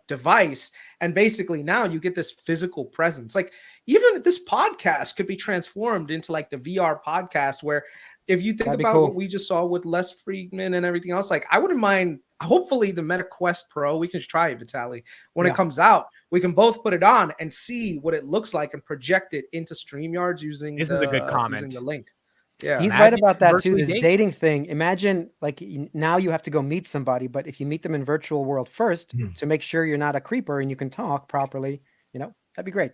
device, and basically now you get this physical presence. Like, even this podcast could be transformed into like the VR podcast, where if you think That'd be about cool. what we just saw with Les Friedman and everything else, like, I wouldn't mind. Hopefully the Meta Quest Pro, we can try it, Vitaly. When it comes out, we can both put it on and see what it looks like and project it into StreamYards using This is a good comment. using the link. Yeah. He's Imagine right about that too. virtually This dating. dating thing. Imagine like now you have to go meet somebody, but if you meet them in virtual world first to make sure you're not a creeper and you can talk properly, you know, that'd be great.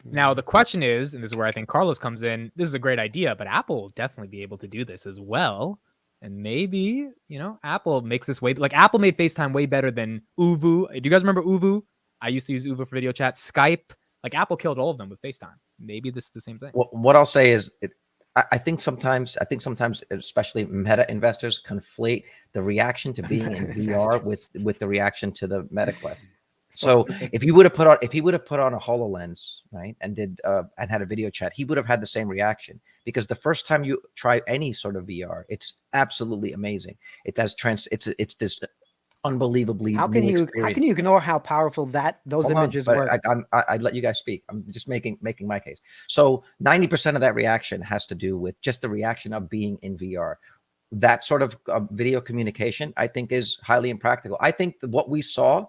Now the question is, and this is where I think Carlos comes in. This is a great idea, but Apple will definitely be able to do this as well. And maybe, you know, Apple makes this way. Like, Apple made FaceTime way better than Uvu. Do you guys remember Uvu? I used to use Uvu for video chat. Skype. Like, Apple killed all of them with FaceTime. Maybe this is the same thing. What I'll say is, I think sometimes, especially meta investors conflate the reaction to being in VR with the reaction to the Meta Quest. So if he would have put on a HoloLens, right, and had a video chat, he would have had the same reaction, because the first time you try any sort of VR, it's absolutely amazing. It's this unbelievably how can new you experience. ignore how powerful those images but were? I let you guys speak. I'm just making my case. So 90% of that reaction has to do with just the reaction of being in VR. That sort of video communication, I think, is highly impractical. I think what we saw,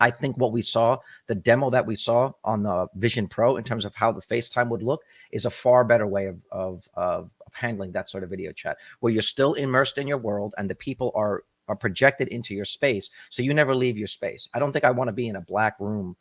the demo that we saw on the Vision Pro in terms of how the FaceTime would look, is a far better way of handling that sort of video chat, where you're still immersed in your world and the people are projected into your space, so you never leave your space. I don't think I want to be in a black room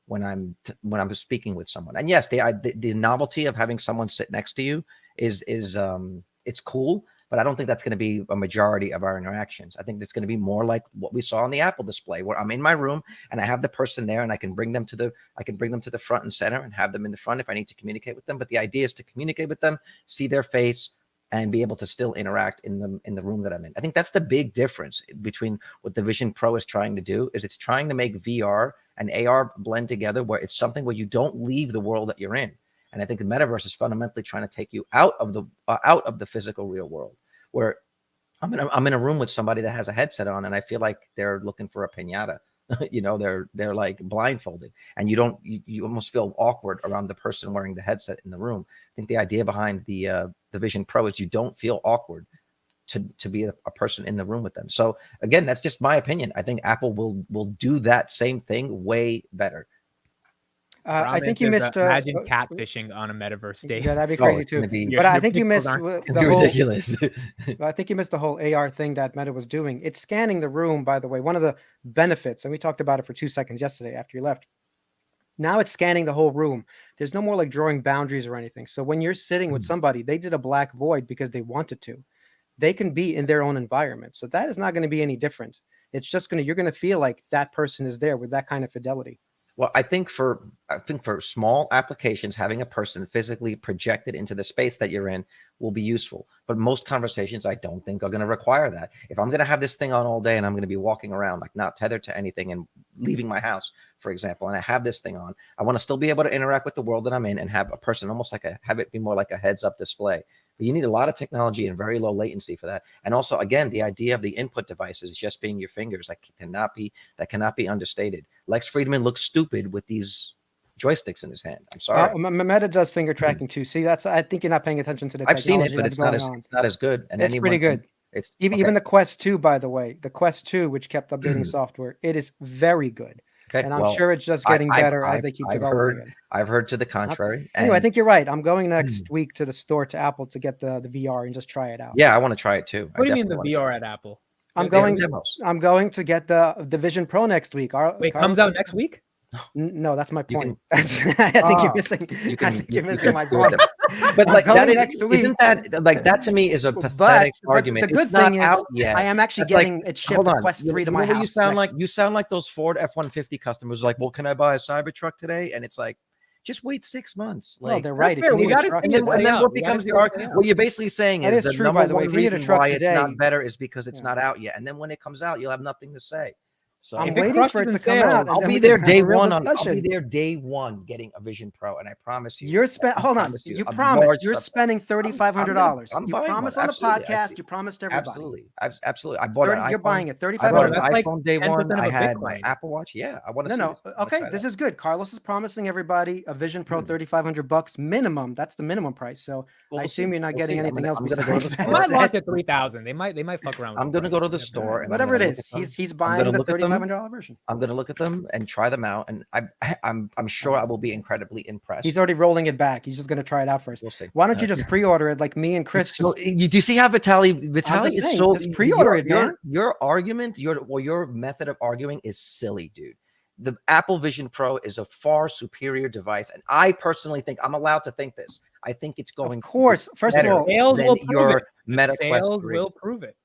when I'm speaking with someone. And yes, the novelty of having someone sit next to you is it's cool, but I don't think that's going to be a majority of our interactions. I think it's going to be more like what we saw on the Apple display, where I'm in my room and I have the person there, and I can bring them to the front and center and have them in the front if I need to communicate with them. But the idea is to communicate with them, see their face, and be able to still interact in the room that I'm in. I think that's the big difference between what the Vision Pro is trying to do. Is it's trying to make VR and AR blend together, where it's something where you don't leave the world that you're in. And I think the metaverse is fundamentally trying to take you out of the physical real world, where I'm in a room with somebody that has a headset on, and I feel like they're looking for a piñata. You know, they're like blindfolded, and you almost feel awkward around the person wearing the headset in the room. I think the idea behind the Vision Pro is you don't feel awkward to be a person in the room with them. So again, that's just my opinion. I think Apple will do that same thing way better. I think you missed. Imagine catfishing on a metaverse stage. Yeah, that'd be crazy too. But I think you missed the whole, ridiculous. I think you missed the whole AR thing that Meta was doing. It's scanning the room, by the way. One of the benefits, and we talked about it for 2 seconds yesterday after you left. Now it's scanning the whole room. There's no more like drawing boundaries or anything. So when you're sitting with somebody, they did a black void because they wanted to. They can be in their own environment. So that is not going to be any different. It's just you're going to feel like that person is there with that kind of fidelity. Well, I think for small applications, having a person physically projected into the space that you're in will be useful. But most conversations, I don't think, are going to require that. If I'm going to have this thing on all day and I'm going to be walking around, like not tethered to anything and leaving my house, for example, and I have this thing on, I want to still be able to interact with the world that I'm in and have a person almost have it be more like a heads-up display. But you need a lot of technology and very low latency for that. And also, again, the idea of the input devices just being your fingers, that cannot be understated. Lex Friedman looks stupid with these joysticks in his hand. I'm sorry. Meta does finger tracking too. See, I think you're not paying attention to the I've seen it, but it's not as good. And it's pretty good. It's even the Quest 2, by the way, the Quest 2, which kept updating software, it is very good. Okay, and I'm sure it's just getting better as they keep developing it. I've heard to the contrary. Anyway, I think you're right. I'm going next week to the store to Apple to get the VR and just try it out. Yeah, I want to try it too. What do you mean the VR at Apple? I'm going to get the Vision Pro next week. Wait, comes out next week? No, that's my point. I think you're missing my point. But like that isn't that like that to me is a pathetic argument. The good thing is I am actually getting it shipped Quest 3 to my house. You sound like those Ford F-150 customers like, well, can I buy a Cybertruck today? And it's like, just wait 6 months. Like, no, they're right. And then what becomes the argument? What you're basically saying is the number one reason why it's not better is because it's not out yet. And then when it comes out, you'll have nothing to say. So I'm waiting for it to come out. I'll be there day one. I'll be there day one getting a Vision Pro, and I promise you. Hold on. You promised you're spending $3,500. You promised on the podcast. You promised everybody. Absolutely. I bought it. You're buying it. $3,500. I bought an iPhone day one. I had my Apple Watch. Yeah, I want to. No. Okay, this is good. Carlos is promising everybody a Vision Pro, $3,500 minimum. That's the minimum price. So I assume you're not getting anything else. They might launch at $3,000. They might fuck around. I'm gonna go to the store. Whatever it is, he's buying the $3,500 version. I'm going to look at them and try them out, and I'm sure I will be incredibly impressed. He's already rolling it back. He's just going to try it out first. We'll see. Why don't you just pre-order it like me and Chris? So, do you see how Vitaly is so pre-order it, man. Your argument, your method of arguing is silly, dude. The Apple Vision Pro is a far superior device, and I personally think I'm allowed to think this. I think it's going. Of course, first of all, sales will prove it. Meta Quest 3 will prove it.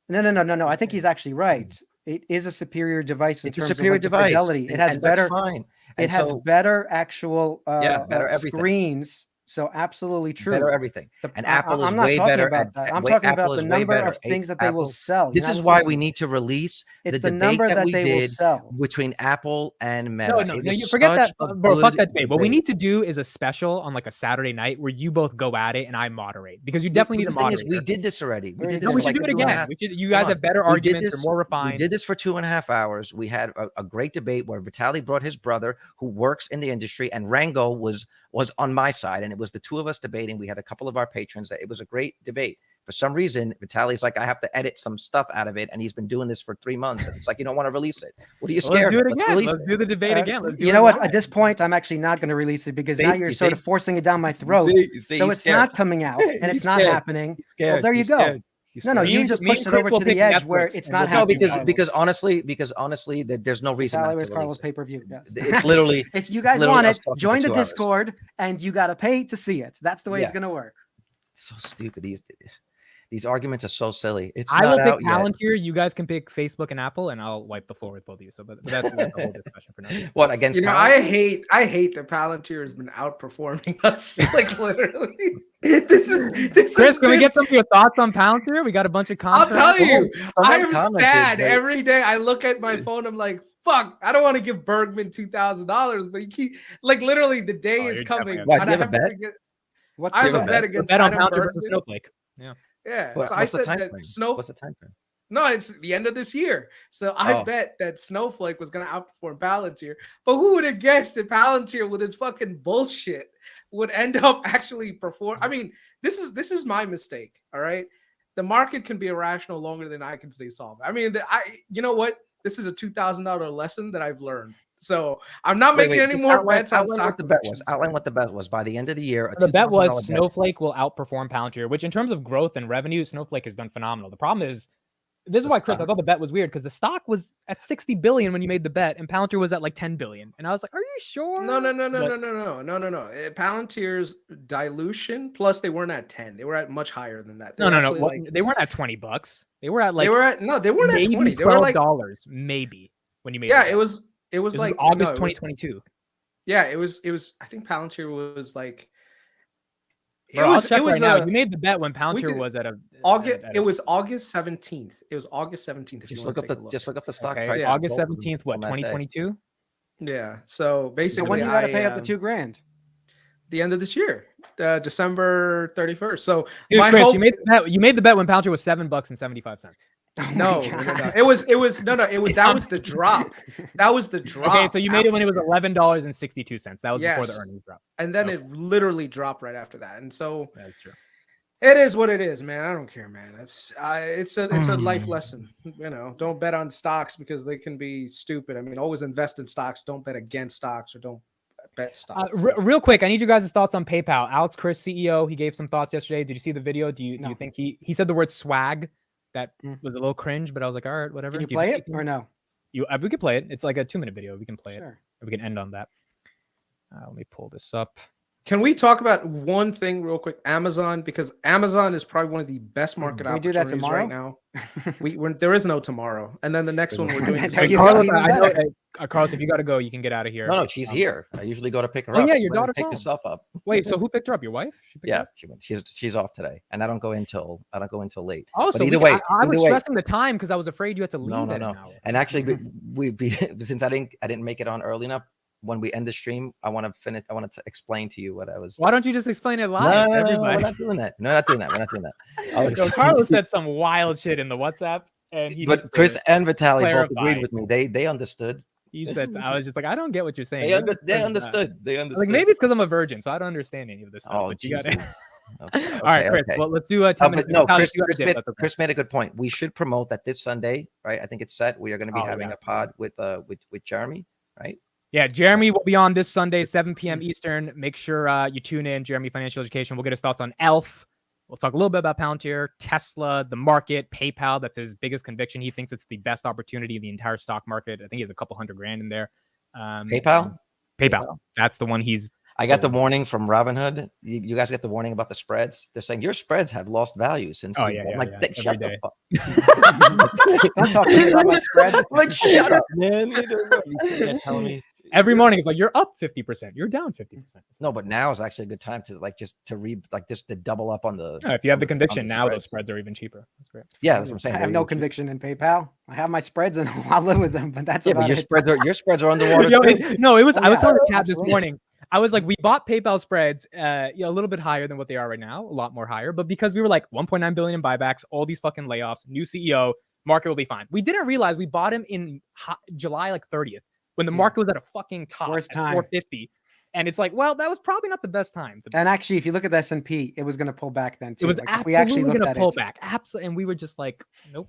No. I think he's actually right. It is a superior device in terms of device. fidelity. It has better. Fine. It has better actual better everything. screens. So absolutely true. Better everything. And Apple is I'm not way talking better about at that. I'm wait, talking Apple about is the way number better. of things that they will Apple- sell. This You're is not why listening. we need to release It's the the debate number that that we they will did sell. between Apple and Meta. No, It you was forget that, such a bro. Fuck good that debate. What we need to do is a special on like a Saturday night where you both go at it and I moderate, because you definitely need a The thing moderator. is, we did this already. We did this No, for we should like do it 2.5 again. You guys have better We did arguments. this- You're more We refined. did this for 2.5 hours. We had a great debate where Vitaly brought his brother who works in the industry, and Rango was on my side, and it was the two of us debating. We had a couple of our patrons. It was a great debate. For some reason, Vitaly's like, I have to edit some stuff out of it, and he's been doing this for 3 months. And it's like, you don't want to release it. What are you Well, let's scared do of? it Let's again. release Let's it. do the debate again. Let's do You it know what? live. At this point, I'm actually not going to release it because See? now you're You sort see? of forcing it down my throat. See, So he's it's scared. not coming out and He's it's not scared. happening. He's scared. Well, there you He's go. scared. He's No, scared. you just Me and pushed it Chris over will to the pick edge where Netflix, it's and not we'll go happening. because honestly, there's no reason not to Vitaly Carlos release it. pay-per-view. Yes. It's literally If you guys literally want us it, talking for join the 2 hours. Discord and you got to pay to see it. That's the way Yeah. it's going to work. It's so stupid. These arguments are so silly. It's I will not pick out yet. Palantir. You guys can pick Facebook and Apple, and I'll wipe the floor with both of you. So, but that's a whole discussion for now. What against? You know, Palantir? I hate that Palantir has been outperforming us. Like literally, this Chris, has can we been- get some of your thoughts on Palantir? We got a bunch of I'll contracts. tell you, Someone I am commented sad that- every day. I look at my phone. I'm like, fuck. I don't want to give Bergman $2,000, but he keep like literally the day Oh, is you're coming. definitely- What, and do you I have a bet? to get- What's I have you a have a bet bet? against Bet on Adam Palantir versus Bergman. Snowflake. Yeah, What- so I what's the said time that frame? Snow. What's the time frame? No, it's the end of this year. So I Oh. bet that Snowflake was going to outperform Palantir. But who would have guessed that Palantir, with its fucking bullshit, would end up actually perform? I mean, this is my mistake. All right, the market can be irrational longer than I can stay solvent. I mean, you know what? This is a $2,000 lesson that I've learned. So I'm not making any just more outline- bets on outline stock what the bet was. predictions. Outline what the bet was. By the end of the year, The bet was $2,000 bet. Snowflake will outperform Palantir, which in terms of growth and revenue, Snowflake has done phenomenal. The problem is, this is The why, Chris, I stock. thought the bet was weird because the stock was at 60 billion when you made the bet, and Palantir was at like 10 billion. And I was like, are you sure? No. But- Palantir's dilution, plus they weren't at 10. They were at much higher than that. They No, were no, no. actually, Well, like, they weren't at $20. They were at like they weren't at maybe 20. They were like $12, maybe when you made yeah, the bet. it was This was like August no, it was- 2022. Yeah, it was. I think Palantir was like. Bro, I'll check right now. You made the bet when Palantir could- was at a August. at It a- was August 17th. It was August 17th. If Just you look want up to the just look up the stock okay, price. Yeah. August Both of them 17th, what, on that day. 2022? Yeah. So So basically, when do you got to pay up the um, $2,000? the end of this year, December 31st. So Dude, my Chris, hope. you made the bet when Palantir was $7.75. Oh my No, God. no. It was that was the drop. That was the drop. Okay, so you made it when it was $11.62. That was before the Yes. earnings drop. and then Okay. it literally dropped right after that. And so That's true. it is what it is, man. I don't care, man. It's a life lesson. You know, don't bet on stocks because they can be stupid. I mean, always invest in stocks. Don't bet against stocks or don't bet stocks. Real quick, I need you guys' thoughts on PayPal. Alex Chris, CEO, he gave some thoughts yesterday. Did you see the video? Do you No. think he said the word swag? That Mm. was a little cringe, but I was like, all right, whatever. Can you Do play think it or no? we could play it. It's like a 2-minute video. We can play it. Sure. We can end on that. Let me pull this up. Can we talk about one thing real quick? Amazon, because Amazon is probably one of the best market Can we do that opportunities right now. There is no tomorrow, and then the next one we're doing. the There same you thing. go. Carlos, even I know, better. Carlos, if you got to go, you can get out of here. No, she's here. I usually go to pick her Oh, up. yeah, your Let her daughter's pick home. herself up. Wait, so who picked her up? Your wife? She picked her Yeah, up? she's off today, and I don't go until late. Oh, But so either we- way, I was either way- stressing the time because I was afraid you had to leave. No, at no. an hour. And actually, since I didn't make it on early enough, when we end the stream, I want to finish. I wanted to explain to you what I was. Why don't you just explain it No, live? no, to no, we're everybody? not doing that. No, not doing that. We're not doing that. I was So explaining Carlos to you- said some wild shit in the WhatsApp, and he but needs Chris to and Vitaly both clarify. agreed with me. They understood. He said, I was just like, I don't get what you're saying. They understood. They Like understood. maybe it's because I'm a virgin, so I don't understand any of this stuff. Oh, but you Jesus. gotta... Okay, All right, Chris. okay. Well, let's do a 10 minutes. But no, Vitaly, Chris, you gotta dip, that's okay. Chris made a good point. We should promote that this Sunday, right? I think it's set. We are going to be Oh, having yeah. a pod with Jeremy, right? Yeah, Jeremy will be on this Sunday, 7 p.m. Eastern. Make sure you tune in. Jeremy Financial Education. We'll get his thoughts on ELF. We'll talk a little bit about Palantir, Tesla, the market, PayPal. That's his biggest conviction. He thinks it's the best opportunity in the entire stock market. I think he has a couple $100,000 in there. PayPal. PayPal. That's the one he's. I got the warning from Robinhood. You guys get the warning about the spreads. They're saying your spreads have lost value since. Oh, you-" yeah, I'm yeah, like, yeah. shut Every the day. fuck. Don't talk to me about my spread. I'm like, shut up, man. You can't tell me. Every morning it's like you're up 50%, you're down 50%. No, but now is actually a good time to just to double up on the. If you have the on conviction, now spreads. those spreads are even cheaper. That's great. Yeah, that's what I'm saying. I have no conviction in PayPal. I have my spreads and I'll live with them, but that's Yeah, about but it. your spreads are underwater. Yo, too. no, it was. Oh, I was yeah, telling the chat this absolutely. morning. I was like, we bought PayPal spreads, a little bit higher than what they are right now, a lot more higher. But because we were like 1.9 billion in buybacks, all these fucking layoffs, new CEO, market will be fine. We didn't realize we bought him in July like 30th when the market was at a fucking top, Worst at time. 450, and it's like, well, that was probably not the best time. And actually, if you look at the S&P, it was going to pull back then too. It was Like, if we actually absolutely looked going to at pull it. back, absolutely, and we were just like, nope.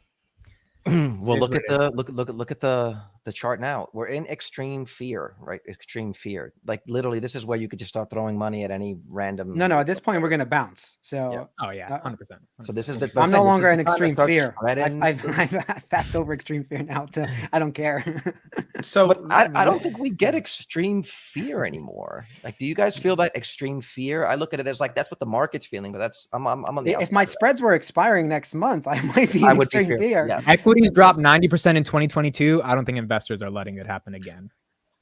Well, It is look what at it look at the chart now. We're in extreme fear, right? Extreme fear. Like literally, this is where you could just start throwing money at any random. No, at this point, we're going to bounce. So Oh yeah, 100%. So this is the. I'm no longer in this is the time to extreme start fear. shredding. I've passed over extreme fear now. I don't care. So But I don't think we get extreme fear anymore. Like, do you guys feel that extreme fear? I look at it as like that's what the market's feeling, but that's I'm on the. If outside my of that. spreads were expiring next month, I might be I in would be extreme fearful, fear. yeah. Equities dropped 90% in 2022. I don't think investors are letting it happen again.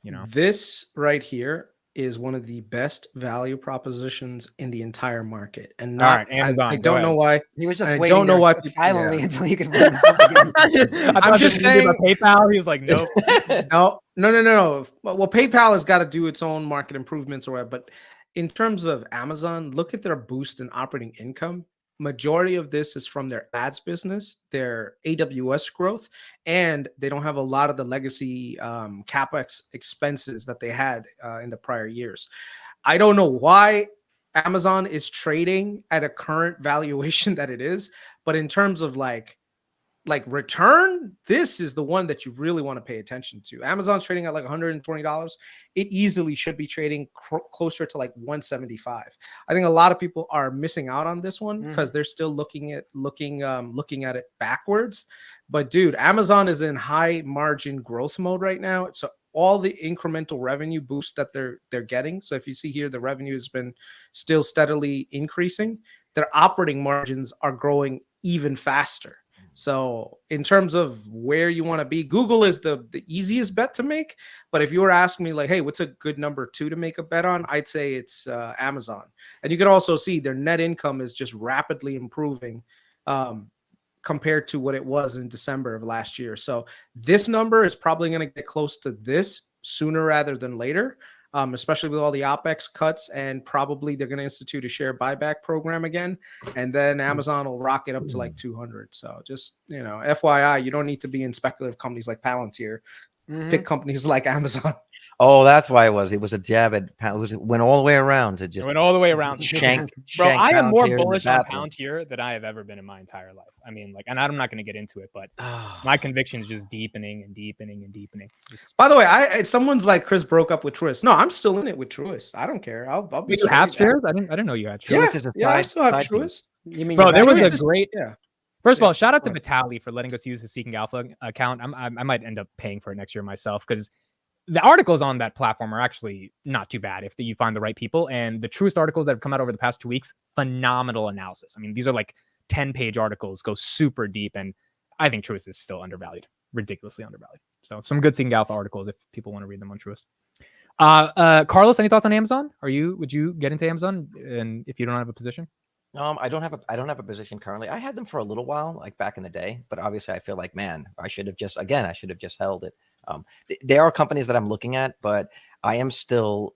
You know, this right here is one of the best value propositions in the entire market, and not. right, Amazon, I go don't know ahead. why. He was just I waiting don't know there why people- silently yeah. until you could bring himself again. I'm just saying- PayPal. He was like, nope. No. Well, PayPal has got to do its own market improvements or whatever. But in terms of Amazon, look at their boost in operating income. Majority of this is from their ads business, their AWS growth, and they don't have a lot of the legacy CapEx expenses that they had in the prior years. I don't know why Amazon is trading at a current valuation that it is, but in terms of like return, this is the one that you really want to pay attention to. Amazon's trading at like $120. It easily should be trading closer to like 175. I think a lot of people are missing out on this one because they're still looking at it backwards. But dude, Amazon is in high margin growth mode right now. So all the incremental revenue boost that they're getting. So if you see here, the revenue has been still steadily increasing. Their operating margins are growing even faster. So in terms of where you want to be, Google is the easiest bet to make. But if you were asking me like, hey, what's a good number 2 to make a bet on? I'd say it's Amazon. And you can also see their net income is just rapidly improving compared to what it was in December of last year. So this number is probably going to get close to this sooner rather than later. Especially with all the OPEX cuts, and probably they're going to institute a share buyback program again. And then Amazon will rock it up to like 200. So just, FYI, you don't need to be in speculative companies like Palantir. Pick companies like Amazon. Oh, that's why it was. It was a jab at. It went all the way around to just. It went all the way around. Shank. Bro, I am more Palantir in the bullish on bathroom. Palantir than I have ever been in my entire life. I mean, like, and I'm not going to get into it, but my conviction is just deepening and deepening and deepening. By the way, someone's like KRIS broke up with Truist. No, I'm still in it with Truist. I don't care. I'll be. You have shares? I didn't know you had shares. Yeah, I still have Truist. You mean Bro, there was Truist a great. Yeah. First of all, shout out to Vitaly for letting us use his Seeking Alpha account. I might end up paying for it next year myself because the articles on that platform are actually not too bad if you find the right people. And the Truist articles that have come out over the past 2 weeks, phenomenal analysis. I mean, these are like 10-page articles, go super deep. And I think Truist is still undervalued, ridiculously undervalued. So some good Seeking Alpha articles if people want to read them on Truist. Carlos, any thoughts on Amazon? Would you get into Amazon? And if you don't have a position? I don't have a position currently. I had them for a little while, like back in the day, but obviously I feel like, man, I should have just held it. There are companies that I'm looking at, but I am still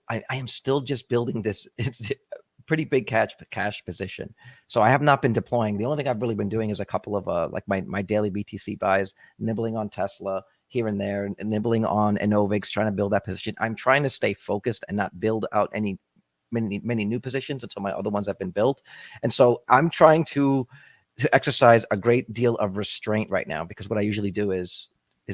just building this. It's a pretty big cash position. So I have not been deploying. The only thing I've really been doing is a couple of like my daily BTC buys, nibbling on Tesla here and there, and nibbling on Enovix, trying to build that position. I'm trying to stay focused and not build out many new positions until my other ones have been built. And so I'm trying to exercise a great deal of restraint right now, because what I usually do is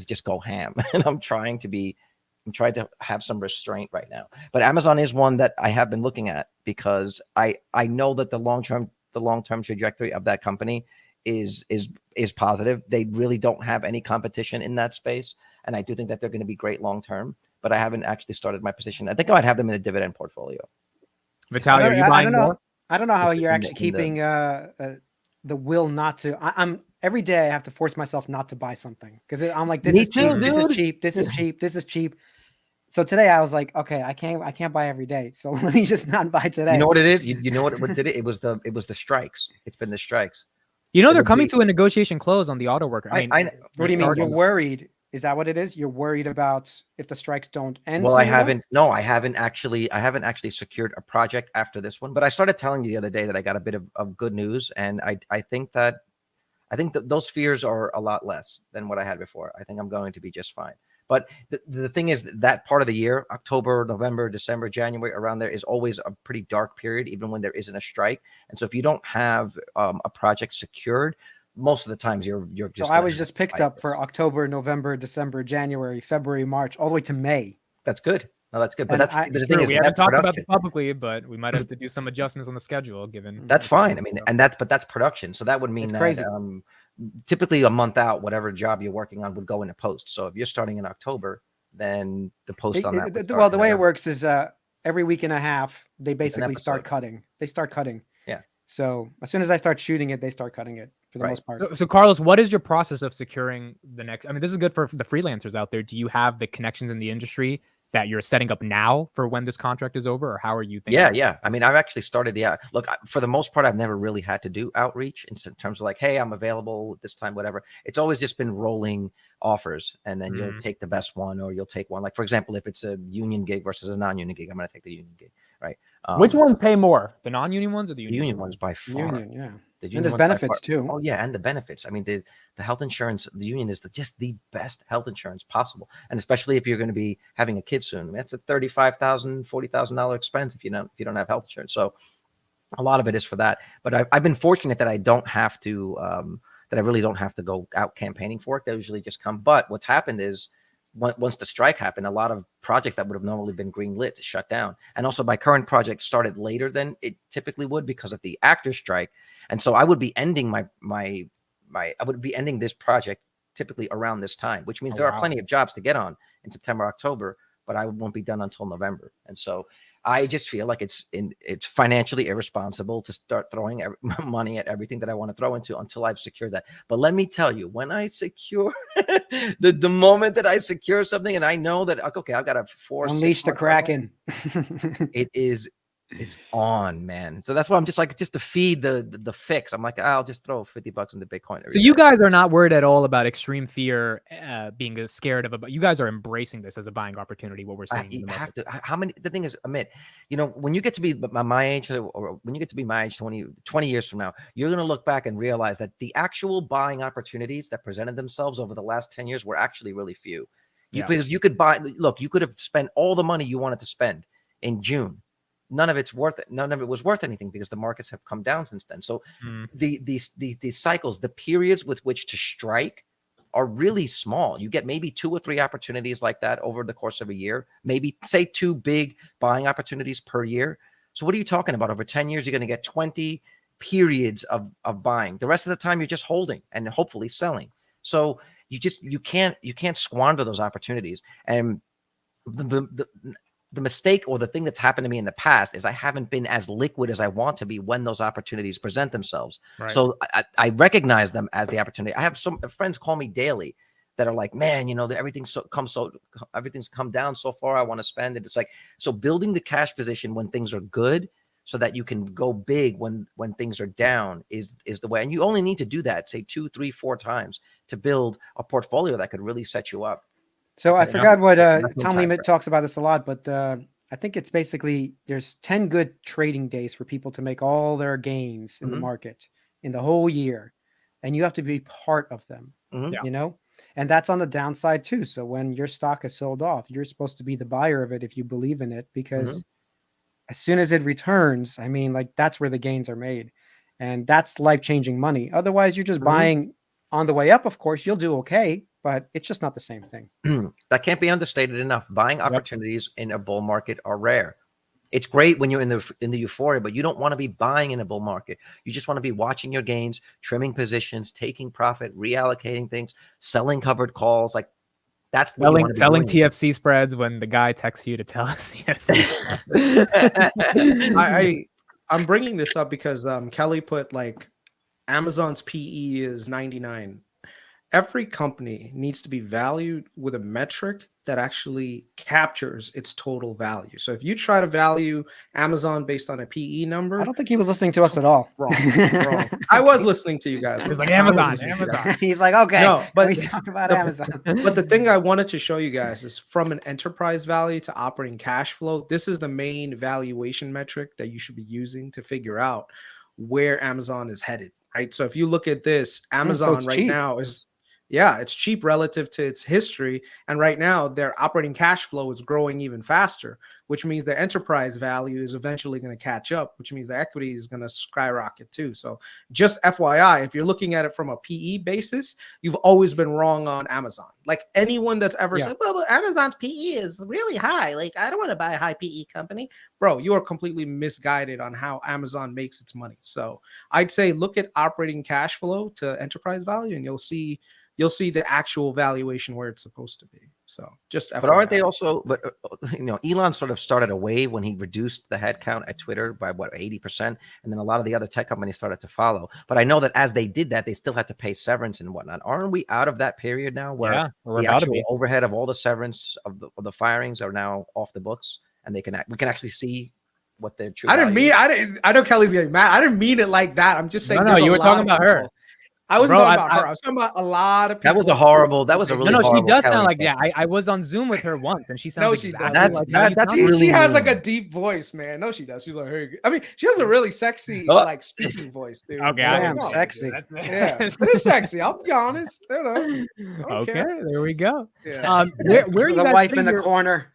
just go ham. And I'm trying to have some restraint right now. But Amazon is one that I have been looking at, because I know that the long-term trajectory of that company is positive. They really don't have any competition in that space. And I do think that they're going to be great long-term, but I haven't actually started my position. I think I might have them in a dividend portfolio. Vitaly, are you buying more? I don't know how Just you're in actually the- keeping the will not to. I'm every day I have to force myself not to buy something, because I'm like, this Me is cheap, too, this is dude. cheap, this is cheap, this is cheap. So today I was like, okay, I can't buy every day. So let me just not buy today. You know what it is? You know what did it? It was the strikes. It's been the strikes. You know, they're It'll coming be- to a negotiation close on the auto worker. I mean, I- they're What do you mean? You're starting. worried? Is that what it is? You're worried about if the strikes don't end? Well, I soon enough? haven't. No, I haven't actually secured a project after this one. But I started telling you the other day that I got a bit of good news, and I think that those fears are a lot less than what I had before. I think I'm going to be just fine. But the thing is that part of the year, October, November, December, January, around there is always a pretty dark period, even when there isn't a strike. And so if you don't have a project secured, most of the times you're just. So I was just picked up for October, November, December, January, February, March, all the way to May. That's good. No, that's good. But And the thing is, We haven't that's talked about production. it publicly, but we might have to do some adjustments on the schedule given. That's fine. I mean, but that's production. So that would mean It's that crazy. Typically a month out, whatever job you're working on would go into post. So if you're starting in October, then the post on that. Well, the way it works is every week and a half, they basically start episode. cutting. They start cutting. Yeah. So as soon as I start shooting it, they start cutting it for the Right. most part. So, Carlos, what is your process of securing the next? I mean, this is good for the freelancers out there. Do you have the connections in the industry that you're setting up now for when this contract is over, or how are you thinking? Yeah. I mean, I've actually started look, for the most part, I've never really had to do outreach in terms of like, hey, I'm available this time, whatever. It's always just been rolling offers, and then you'll take the best one, or you'll take one. Like, for example, if it's a union gig versus a non-union gig, I'm going to take the union gig, right? Which ones pay more, the non-union ones or the The union? union ones by far. Union, yeah. The And union there's ones by benefits far. too. Oh yeah, and the benefits. I mean, the health insurance, the union is just the best health insurance possible, and especially if you're going to be having a kid soon. I mean, that's a $35,000, $40,000 expense if you don't have health insurance. So a lot of it is for that. But I've been fortunate that I don't have to that I really don't have to go out campaigning for it. They usually just come. But what's happened is once the strike happened, a lot of projects that would have normally been greenlit to shut down. And also my current project started later than it typically would because of the actor strike. And so I would be ending I would be ending this project typically around this time, which means there are plenty of jobs to get on in September, October, but I won't be done until November. And so I just feel like it's financially irresponsible to start throwing money at everything that I want to throw into until I've secured that. But let me tell you, when I secure the moment that I secure something and I know that, okay, I've got a Unleash the Kraken. It's on, man. So that's why I'm just like, just to feed the fix. I'm like, I'll just throw $50 into Bitcoin. So you guys are not worried at all about extreme fear, being scared of it, but you guys are embracing this as a buying opportunity. What we're seeing. You have to. How many? The thing is, Amit, when you get to be my age, or when you get to be my age, 20 years from now, you're going to look back and realize that the actual buying opportunities that presented themselves over the last 10 years were actually really few. Because you could you could have spent all the money you wanted to spend in June. None of it was worth anything because the markets have come down since then. So the cycles, the periods with which to strike are really small. You get maybe 2 or 3 opportunities like that over the course of a year, maybe say 2 big buying opportunities per year. So what are you talking about? Over 10 years, you're going to get 20 periods of buying. The rest of the time, you're just holding and hopefully selling. So you can't squander those opportunities. And the mistake or the thing that's happened to me in the past is I haven't been as liquid as I want to be when those opportunities present themselves. Right. So I recognize them as the opportunity. I have some friends call me daily that are like, man, everything's come down so far. I want to spend it. It's like, so building the cash position when things are good so that you can go big when things are down is the way. And you only need to do that, say 2, 3, 4 times to build a portfolio that could really set you up. So I forgot what Tom Limit talks about this a lot, but I think it's basically there's 10 good trading days for people to make all their gains in the market in the whole year. And you have to be part of them, and that's on the downside too. So when your stock is sold off, you're supposed to be the buyer of it if you believe in it, because as soon as it returns, I mean, like that's where the gains are made. And that's life-changing money. Otherwise, you're just buying on the way up. Of course, you'll do okay, but it's just not the same thing. That can't be understated enough. Buying opportunities in a bull market are rare. It's great when you're in the euphoria, but you don't want to be buying in a bull market. You just want to be watching your gains, trimming positions, taking profit, reallocating things, selling covered calls. Like that's selling TFC spreads when the guy texts you to tell us. I'm bringing this up because Kelly put like Amazon's PE is 99. Every company needs to be valued with a metric that actually captures its total value. So if you try to value Amazon based on a PE number, I don't think he was listening to us at all. wrong. I was listening to you guys. He's like, I was Amazon, listening to you guys. Amazon. He's like, okay, No, but we talk about the- Amazon. But the thing I wanted to show you guys is from an enterprise value to operating cash flow. This is the main valuation metric that you should be using to figure out where Amazon is headed, right? So if you look at this, Amazon it's right cheap. now is, yeah, it's cheap relative to its history. And right now their operating cash flow is growing even faster, which means their enterprise value is eventually going to catch up, which means their equity is going to skyrocket too. So just FYI, if you're looking at it from a PE basis, you've always been wrong on Amazon. Like anyone that's ever said, well, Amazon's PE is really high. Like, I don't want to buy a high PE company. Bro, you are completely misguided on how Amazon makes its money. So I'd say look at operating cash flow to enterprise value, and you'll see the actual valuation where it's supposed to be. So just But aren't they also? But Elon sort of started a wave when he reduced the headcount at Twitter by 80%, and then a lot of the other tech companies started to follow. But I know that as they did that, they still had to pay severance and whatnot. Aren't we out of that period now, where we're the about to actual be. overhead of all the severance of the firings are now off the books, and we can actually see what their true? I didn't value mean is? I know Kelly's getting mad. I didn't mean it like that. I'm just saying. No, there's you a were lot talking of about her. people. I wasn't Bro, talking about her. I was talking about a lot of people. That was a horrible. That was a really No, she horrible does Kelly sound like, thing. yeah. I was on Zoom with her once, and she sounds No, she exactly doesn't. like That's- how you that's sound. really She has like mean. a deep voice, man. No, she does. She's like, hey. I mean, she has a really sexy, Oh. like speaking voice, dude. Okay, So, I Damn, no. sexy. Yeah, it is sexy. I'll be honest. You know, I don't Okay, care. there we go. Yeah. Where are you the guys wife putting in the your- corner.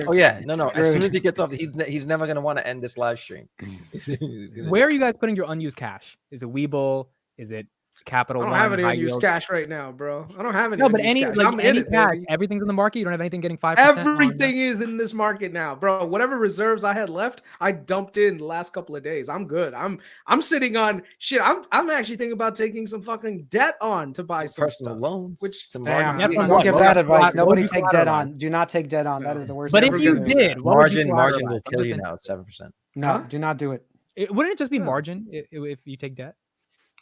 Oh yeah, no. As soon Screwed. as he gets off, he's never gonna want to end this live stream. Where are you guys putting your unused cash? Is it Webull? Is it Capital I don't One? have any high unused yield? cash right now, bro. I don't have any. No, but unused any cash. like I'm in any it, cash, baby. everything's in the market. You don't have anything getting 5%. Everything is in this market now, bro. Whatever reserves I had left, I dumped in the last couple of days. I'm good. I'm sitting on shit. I'm actually thinking about taking some fucking debt on to buy some personal stuff. loans, Which some Damn, Yeah, margin, from don't what? give What that would you advice. collateralize? Nobody What would you take debt collateralize? on. Do not take debt on. That No. is the worst. But thing if you you can do. did, what would you margin collateralize? will I'm kill you listening. now at 7%. No, Huh? do not do it. Wouldn't it just be No. margin if you take debt?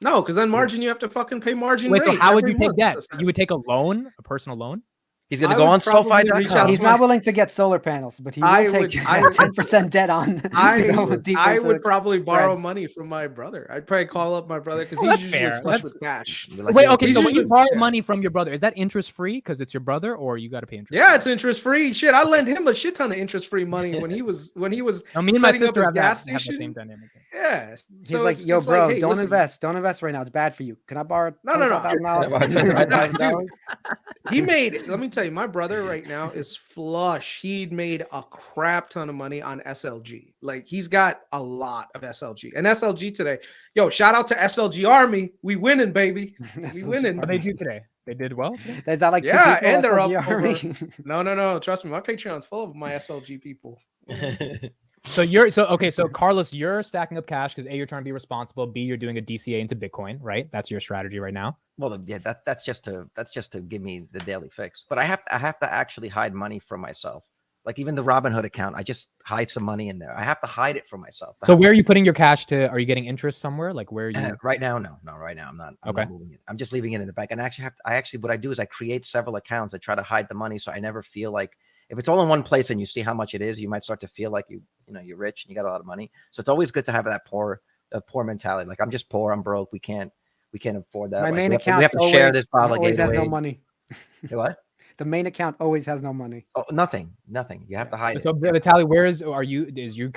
no, because then margin you have to fucking pay margin. Wait, so rates how would every you take month. debt? It's You would take a loan, a personal loan? He's gonna I go would on probably reach out SoFi.com. He's to not willing to get solar panels, but he will I take would- I would- 10% debt on. to go deep I into would probably borrow spreads. money from my brother. I'd probably call up my brother because Oh, that's he's usually fair. flush That's- with cash. Like, Wait, yo, okay, he's so when you usually- borrow yeah. money from your brother, is that interest free because it's your brother, or you got to pay interest? Yeah, it's interest free. Shit, I lent him a shit ton of interest free money when he was No, me and my setting up sister his have gas that station. same dynamic. Yeah. He's So like, it's- yo, it's bro, hey, don't listen, invest. Don't invest right now. It's bad for you. Can I borrow No, no, no. $25,000? He made, let me tell you, my brother right now is flush. He'd made a crap ton of money on SLG. Like he's got a lot of SLG. And SLG today, yo, shout out to SLG Army. We winning, baby. We winning. What they do today? They did well. today? Is that like two Yeah, people? and they're SLG up Army? No. Trust me, my Patreon's full of my SLG people. So Carlos, you're stacking up cash because A, you're trying to be responsible. B, you're doing a DCA into Bitcoin, right? That's your strategy right now. Well, yeah, that's just to give me the daily fix. But I have to actually hide money from myself. Like even the Robinhood account, I just hide some money in there. I have to hide it from myself. So where are you putting your cash to? Are you getting interest somewhere? Like where are you? Right now, no. Right now, I'm not moving it. I'm just leaving it in the bank. And what I do is I create several accounts. I try to hide the money so I never feel like, if it's all in one place and you see how much it is, you might start to feel like you're rich and you got a lot of money. So it's always good to have that poor mentality. Like I'm just poor, I'm broke. We can't afford that. My Like, main we account have to share this bottle of always has no Gatorade. money. Hey, what? The main account always has no money. Oh, nothing. You have to hide So it. Vitaly,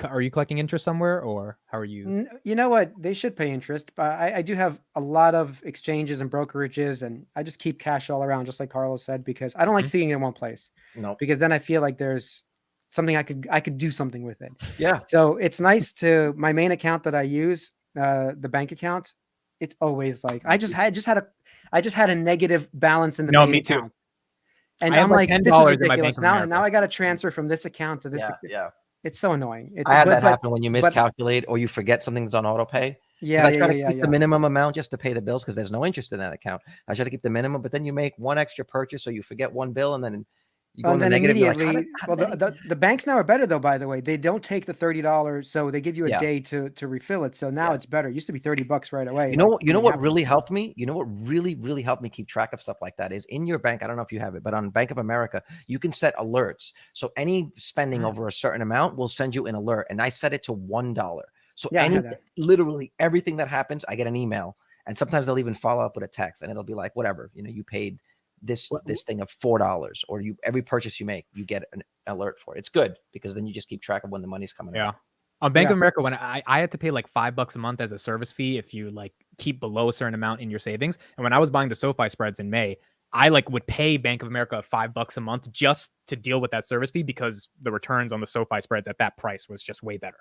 are you collecting interest somewhere, or how are you? You know what? They should pay interest, but I do have a lot of exchanges and brokerages, and I just keep cash all around, just like Carlos said, because I don't like seeing it in one place. No. Because then I feel like there's something I could do something with it. Yeah. So it's nice to my main account that I use, the bank account. It's always like I just had a negative balance in the main me too. account. And I have I'm like like, this $10 is in my Bank ridiculous. of Now America. I got to transfer from this account to this. Yeah. It's so annoying. It's I had but- that but- happen when you miscalculate or you forget something that's on auto pay. Yeah, I try to yeah, keep the minimum amount just to pay the bills because there's no interest in that account. I try to keep the minimum, but then you make one extra purchase or you forget one bill and then You go in the then negative, you're like, immediately, how did the banks now are better though. By the way, they don't take the $30, so they give you a Yeah. day to refill it. So now Yeah. it's better. It used to be $30 right away. You know, like, you know when what happens. really helped me? You know what really helped me keep track of stuff like that is in your bank. I don't know if you have it, but on Bank of America, you can set alerts. So any spending over a certain amount will send you an alert. And I set it to $1. So Yeah, I had that. literally everything that happens, I get an email. And sometimes they'll even follow up with a text, and it'll be like, whatever, you paid this thing of $4, or every purchase you make, you get an alert for it. It's good because then you just keep track of when the money's coming. Yeah. out. On Bank of America, when I had to pay like $5 a month as a service fee if you like keep below a certain amount in your savings. And when I was buying the SoFi spreads in May, I like would pay Bank of America $5 a month just to deal with that service fee because the returns on the SoFi spreads at that price was just way better.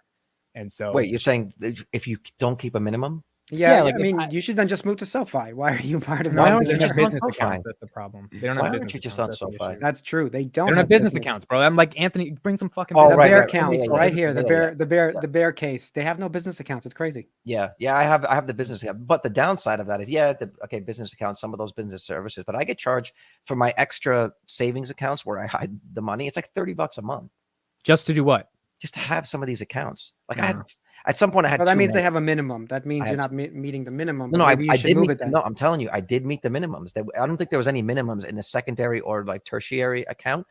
And so Wait, you're saying if you don't keep a minimum? Yeah, like I mean, you should then just move to SoFi. Why are you part of why that? don't you you just have on business SoFi? accounts? That's the problem. They don't Why have don't business you just accounts. on That's the SoFi? issue. That's true. They They don't don't have business accounts, bro. I'm like, Anthony, bring some fucking Oh, The business right, bear right. counts Yeah, right yeah, here. yeah, The bear case. They have no business accounts. It's crazy. Yeah, I have the business account, but the downside of that is, business accounts, some of those business services, but I get charged for my extra savings accounts where I hide the money. It's like $30 a month Just to do what? just to have some of these accounts. Like Yeah. at some point I had. Well, that too means they many. have a minimum. That means I you're had not meeting the minimum. No, but no, maybe you I should did move meet. it then. No, I'm telling you, I did meet the minimums. I don't think there was any minimums in the secondary or like tertiary account,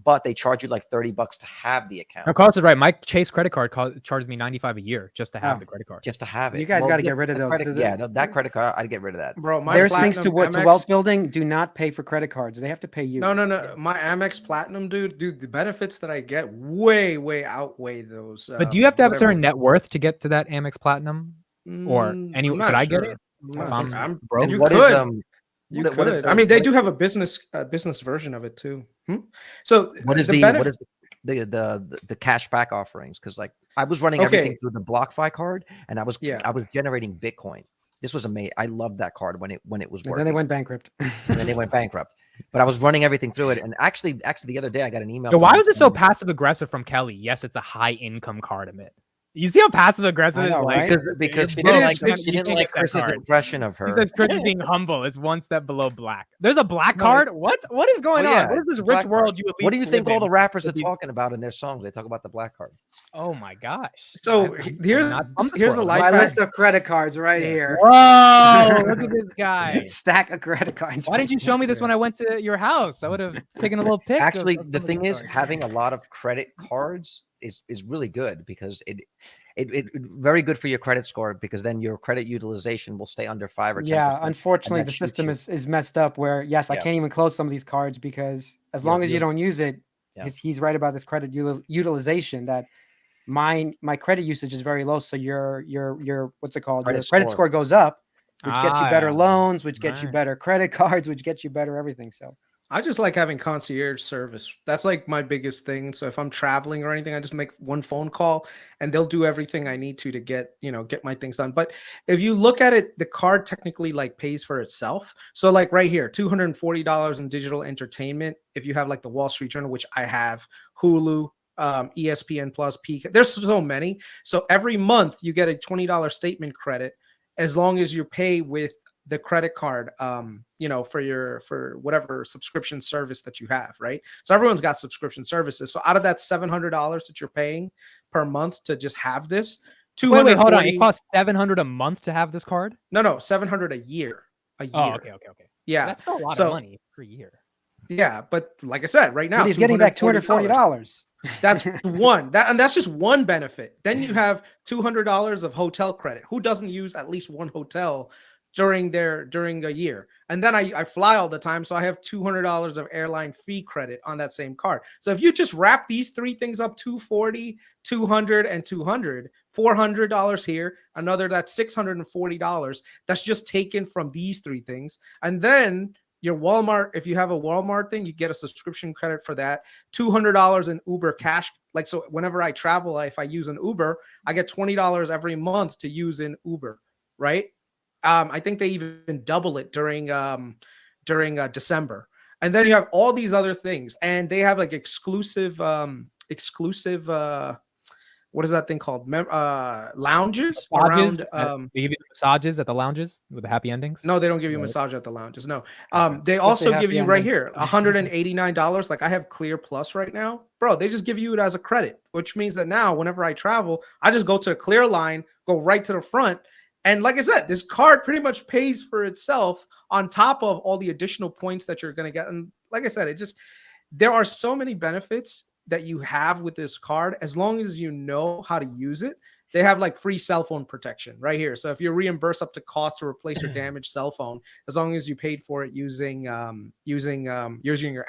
but they charge you like $30 to have the account. No, Carlos is right. My Chase credit card charges me $95 a year just to have Oh. the credit card. Just to have it. You guys got to get rid of the those. credit- that credit card, I'd get rid of that. Bro, my There's things to Platinum wealth Amex- building. Do not pay for credit cards. They have to pay you. No. My Amex Platinum, dude, the benefits that I get way outweigh those. But do you have to have a whatever. certain net worth to get to that Amex Platinum? Or I'm not could I get sure. it? I'm If not I'm sure. I'm- broke? And you what is, could. You what is could. the- I mean, they what- do have a business version of it too. So What is the what benefit? is the cash back offerings? Because like I was running Okay. everything through the BlockFi card, and I was Yeah. generating Bitcoin. This was amazing. I loved that card when it was And working. then they went bankrupt. and then they went bankrupt. But I was running everything through it, and actually the other day I got an email. Yo, why from was it so them. passive aggressive from Kelly? Yes, it's a high income card, Amit. You see how passive aggressive I is know, like? right? Because she It didn't is- like, it's- she didn't it's like that Chris's card. impression of her. He says Chris is being humble. It's one step below black. There's a black No, card. it's- What is going Oh, on? yeah, What is this it's a rich black world card. you elites What do you think live all the in rappers are with these- talking about in their songs? They talk about the black card. Oh my gosh. So I'm here's not from this here's a world. life My hack. list of credit cards right here. Whoa! Look at this guy. Stack of credit cards. Why didn't you show me this when I went to your house? I would have taken a little pic. Actually, of the some of thing these is, cards. having a lot of credit cards is really good because it very good for your credit score because then your credit utilization will stay under 5 or 10%. Yeah, unfortunately, that the shoots system you. is messed up where, yes, I Yeah. can't even close some of these cards because as Yeah, long as you yeah. don't use it, Yeah. he's right about this credit utilization that my credit usage is very low. So your what's it called? Credit Your credit score. score goes up, which gets you better Ah, loans, which gets you right. better credit cards, which gets you better everything. So I just like having concierge service. That's like my biggest thing. So if I'm traveling or anything, I just make one phone call and they'll do everything I need to get my things done. But if you look at it, the card technically like pays for itself. So like right here, $240 in digital entertainment. If you have like the Wall Street Journal, which I have, Hulu, ESPN Plus, Peacock, there's so many. So every month you get a $20 statement credit as long as you pay with the credit card, for whatever subscription service that you have, right? So everyone's got subscription services. So out of that $700 that you're paying per month to just have this, Wait, hold on. It costs $700 a month to have this card. No, $700 a year. Oh, okay. Yeah, That's still a lot So- of money per year. yeah, but like I said, right now but he's getting back $240. $240. That's one. That's just one benefit. Then you have $200 of hotel credit. Who doesn't use at least one hotel during a year? And then I fly all the time, so I have $200 of airline fee credit on that same card. So if you just wrap these three things up, $240, $200, and $200, $400 here, another that's $640. That's just taken from these three things, and then your Walmart, if you have a Walmart thing, you get a subscription credit for that. $200 in Uber cash. Like, so whenever I travel, if I use an Uber, I get $20 every month to use in Uber, right? I think they even double it during December. And then you have all these other things, and they have like exclusive what is that thing called? Lounges Massages around. they give you massages at the lounges with the happy endings. No, they don't give you Right. massage at the lounges. No. They Just also say give happy you right endings. here $189. Like I have Clear Plus right now, bro. They just give you it as a credit, which means that now whenever I travel, I just go to a Clear line, go right to the front. And like I said, this card pretty much pays for itself on top of all the additional points that you're going to get. And like I said, there are so many benefits that you have with this card as long as you know how to use it. They have like free cell phone protection right here. So if you're reimbursed up to cost to replace your damaged cell phone, as long as you paid for it using your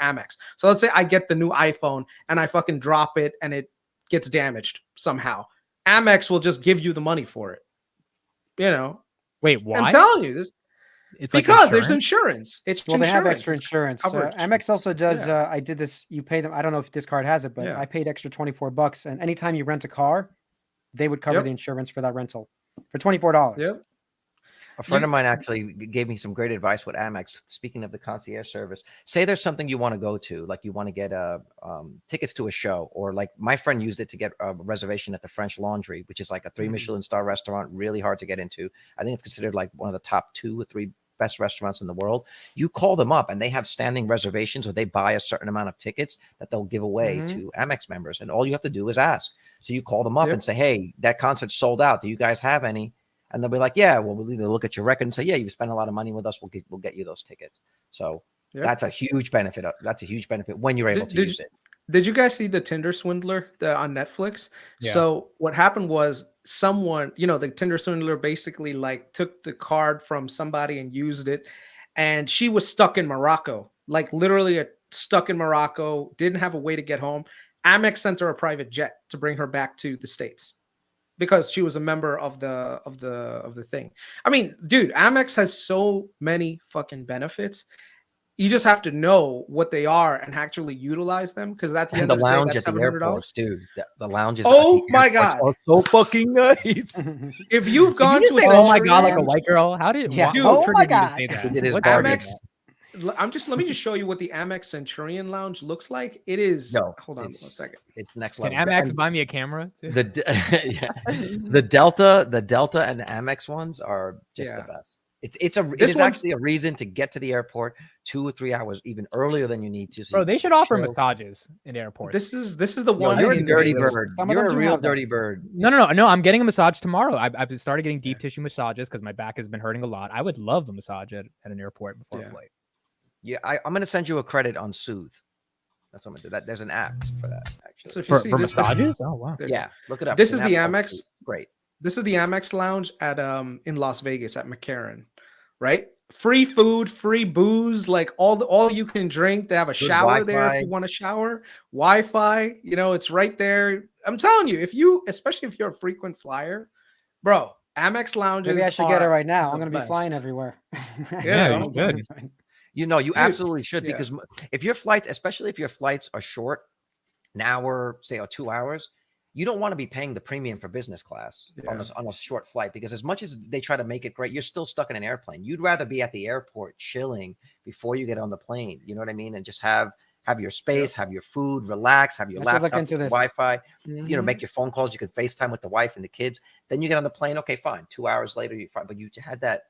Amex. So let's say I get the new iPhone and I fucking drop it and it gets damaged somehow. Amex will just give you the money for it. You know, Wait, why? I'm telling you this It's like because there's insurance? insurance. It's Well, they have insurance. extra It's insurance. coverage. Amex also does. Yeah. I did this. You pay them. I don't know if this card has it, but Yeah. I paid extra $24. And anytime you rent a car, they would cover Yep. the insurance for that rental for $24. Yep. A friend of mine actually gave me some great advice with Amex. Speaking of the concierge service, say there's something you want to go to, like you want to get tickets to a show, or like my friend used it to get a reservation at the French Laundry, which is like a 3 Michelin star restaurant, really hard to get into. I think it's considered like one of the top 2 or 3 best restaurants in the world. You call them up and they have standing reservations, or they buy a certain amount of tickets that they'll give away to Amex members. And all you have to do is ask. So you call them up and say, hey, that concert's sold out. Do you guys have any? And they'll be like, yeah, well, we'll either look at your record and say, yeah, you spent a lot of money with us. We'll get you those tickets. So that's a huge benefit. That's a huge benefit when you're able to use it. Did you guys see the Tinder swindler on Netflix? Yeah. So what happened was someone, the Tinder swindler basically like took the card from somebody and used it. And she was stuck in Morocco, like literally stuck in Morocco, didn't have a way to get home. Amex sent her a private jet to bring her back to the States, because she was a member of the thing. I mean, dude, Amex has so many fucking benefits. You just have to know what they are and actually utilize them. Because at the end the of the day, lounge that's at the $700. airports, dude. The lounges. Oh at the my airports God. are so fucking nice. If you've gone Did to you a say, oh my Century god, like a Lounge- white girl? How did? Yeah. Dude, Oh my God! It is What bargain. Amex. Let me just show you what the Amex Centurion Lounge looks like. It is. No, hold on one it's- second. It's next Can level. Amex And buy me a camera? the Delta and the Amex ones are just the Yeah. best. It This is one's- actually a reason to get to the airport 2 or 3 hours even earlier than you need to. So Bro, you they can should offer chill. massages in airports. This is the Yo, one. you're a in dirty Vegas. bird. Some of You're them a do real have that. dirty bird. No. I'm getting a massage tomorrow. I've started getting deep tissue massages because my back has been hurting a lot. I would love a massage at an airport before a Yeah. flight. Yeah, I'm going to send you a credit on Soothe. That's what I'm going to do. That there's an app for that actually. So if you see For this, massages? Oh wow. Yeah, look it up. This It's is an the app called Amex. Soothe. Great. This is the Amex Lounge at in Las Vegas at McCarran, right? Free food, free booze, like all you can drink. They have a shower there if Wi-Fi. you want to shower. Wi-Fi, it's right there. I'm telling you, especially if you're a frequent flyer, bro, Amex lounges. Maybe I should get it right now. I'm the going to be best. flying everywhere. Yeah, you should. You know, you Dude, absolutely should, yeah. because if your flights, especially if your flights are short, an hour, say, or 2 hours, you don't want to be paying the premium for business class on a short flight, because as much as they try to make it great, you're still stuck in an airplane. You'd rather be at the airport chilling before you get on the plane. You know what I mean? And just have your space, have your food, relax, have your I have to look laptop, into this. Wi-Fi, Mhm. make your phone calls. You can FaceTime with the wife and the kids. Then you get on the plane. Okay, fine. 2 hours later, you're fine. But you had that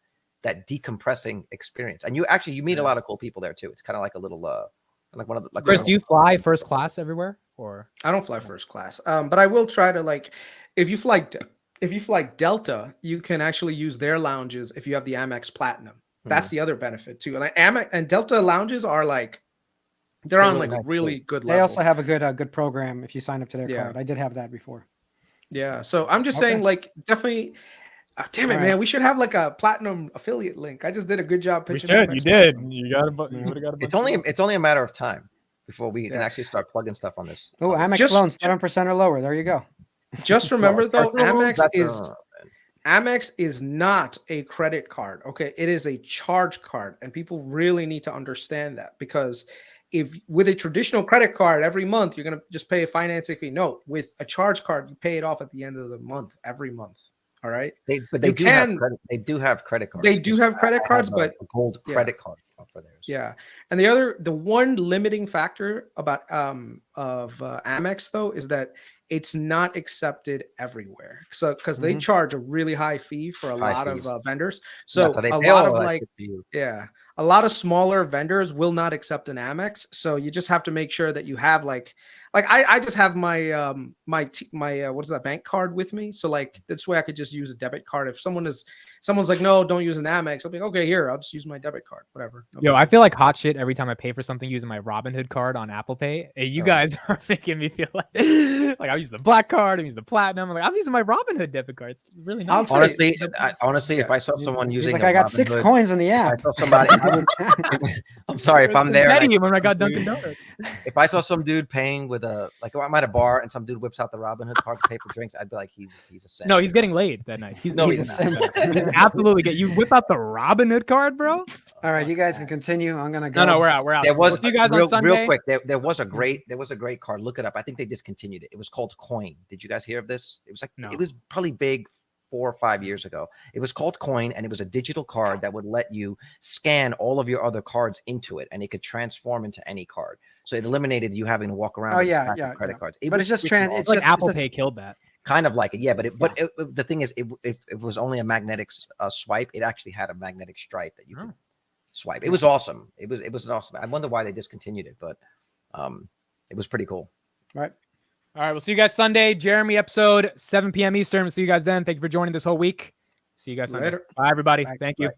decompressing experience. And you meet a lot of cool people there too. It's kind of like a little, like one of the, like Chris, do you fly first class everywhere? Or I don't fly first class, but I will try to if you fly Delta, you can actually use their lounges if you have the Amex Platinum. That's the other benefit too. And Amex and Delta lounges are they're on really a nice really too. good They level. also have a good program if you sign up to their Yeah. card. I did have that before. Yeah. So I'm just saying, definitely. Damn it, All man! right. We should have a platinum affiliate link. I just did a good job we pitching. should. Amex You did. Platinum. You got a. You would have got a. It's only a matter of time before we can Yeah. actually start plugging stuff on this. Oh, on this. Amex Just- loans 7% or lower. There you go. Just remember though, Personal loans, Amex that's is not a credit card. Okay, it is a charge card, and people really need to understand that, because if with a traditional credit card every month you're gonna just pay a financing fee. No, with a charge card you pay it off at the end of the month every month. All right. They You do can- have credit. They do have credit cards. They do have credit I cards, have but a gold yeah. credit card. for theirs. Yeah, and the one limiting factor about Amex though is that it's not accepted everywhere. So because they charge a really high fee for a lot of vendors, so That's how they a pay lot all of that like shit for you. a lot of smaller vendors will not accept an Amex. So you just have to make sure that you have like I just have my my what is that, bank card with me. So like this way I could just use a debit card. If someone's like, no, don't use an Amex, I'll be like, okay, here, I'll just use my debit card, whatever. No Yo, big I deal. feel like hot shit every time I pay for something using my Robinhood card on Apple Pay. Hey, you guys are making me feel like I'm using the black card, I'm using the platinum. I'm using my Robinhood debit card. It's really nice. I'll tell you, Honestly, if I saw someone He's using like, a I got 6 Robinhood- coins in the if I app. saw somebody, I'm sorry if I'm there. Betting you when I got Dunkin' Donuts. If I saw some dude paying with I'm at a bar and some dude whips out the Robinhood card to pay for drinks, I'd be like, he's a simp. No, he's getting laid that night. No, he's he's not. not. Absolutely get you whip out the Robinhood card, bro. All right, you guys can continue. I'm gonna go. No, we're out. We're out. There was We'll see you guys real, on Sunday. real quick. There was a great card. Look it up. I think they discontinued it. It was called Coin. Did you guys hear of this? It was like No. It was probably big 4 or 5 years ago. It was called Coin, and it was a digital card that would let you scan all of your other cards into it, and it could transform into any card. So it eliminated you having to walk around. Oh, with yeah, stacks of yeah, credit yeah. cards. But it's just freaking it's It's like just- Apple it's Pay killed that. kind of like it, yeah. But the thing is, if it was only a magnetic swipe, it actually had a magnetic stripe that you could swipe. It was awesome. It was awesome. I wonder why they discontinued it, but it was pretty cool. Right. All right, we'll see you guys Sunday. Jeremy episode 7 p.m. Eastern. We'll see you guys then. Thank you for joining this whole week. See you guys Sunday. Later. Bye, everybody. Bye. Thank you. Bye.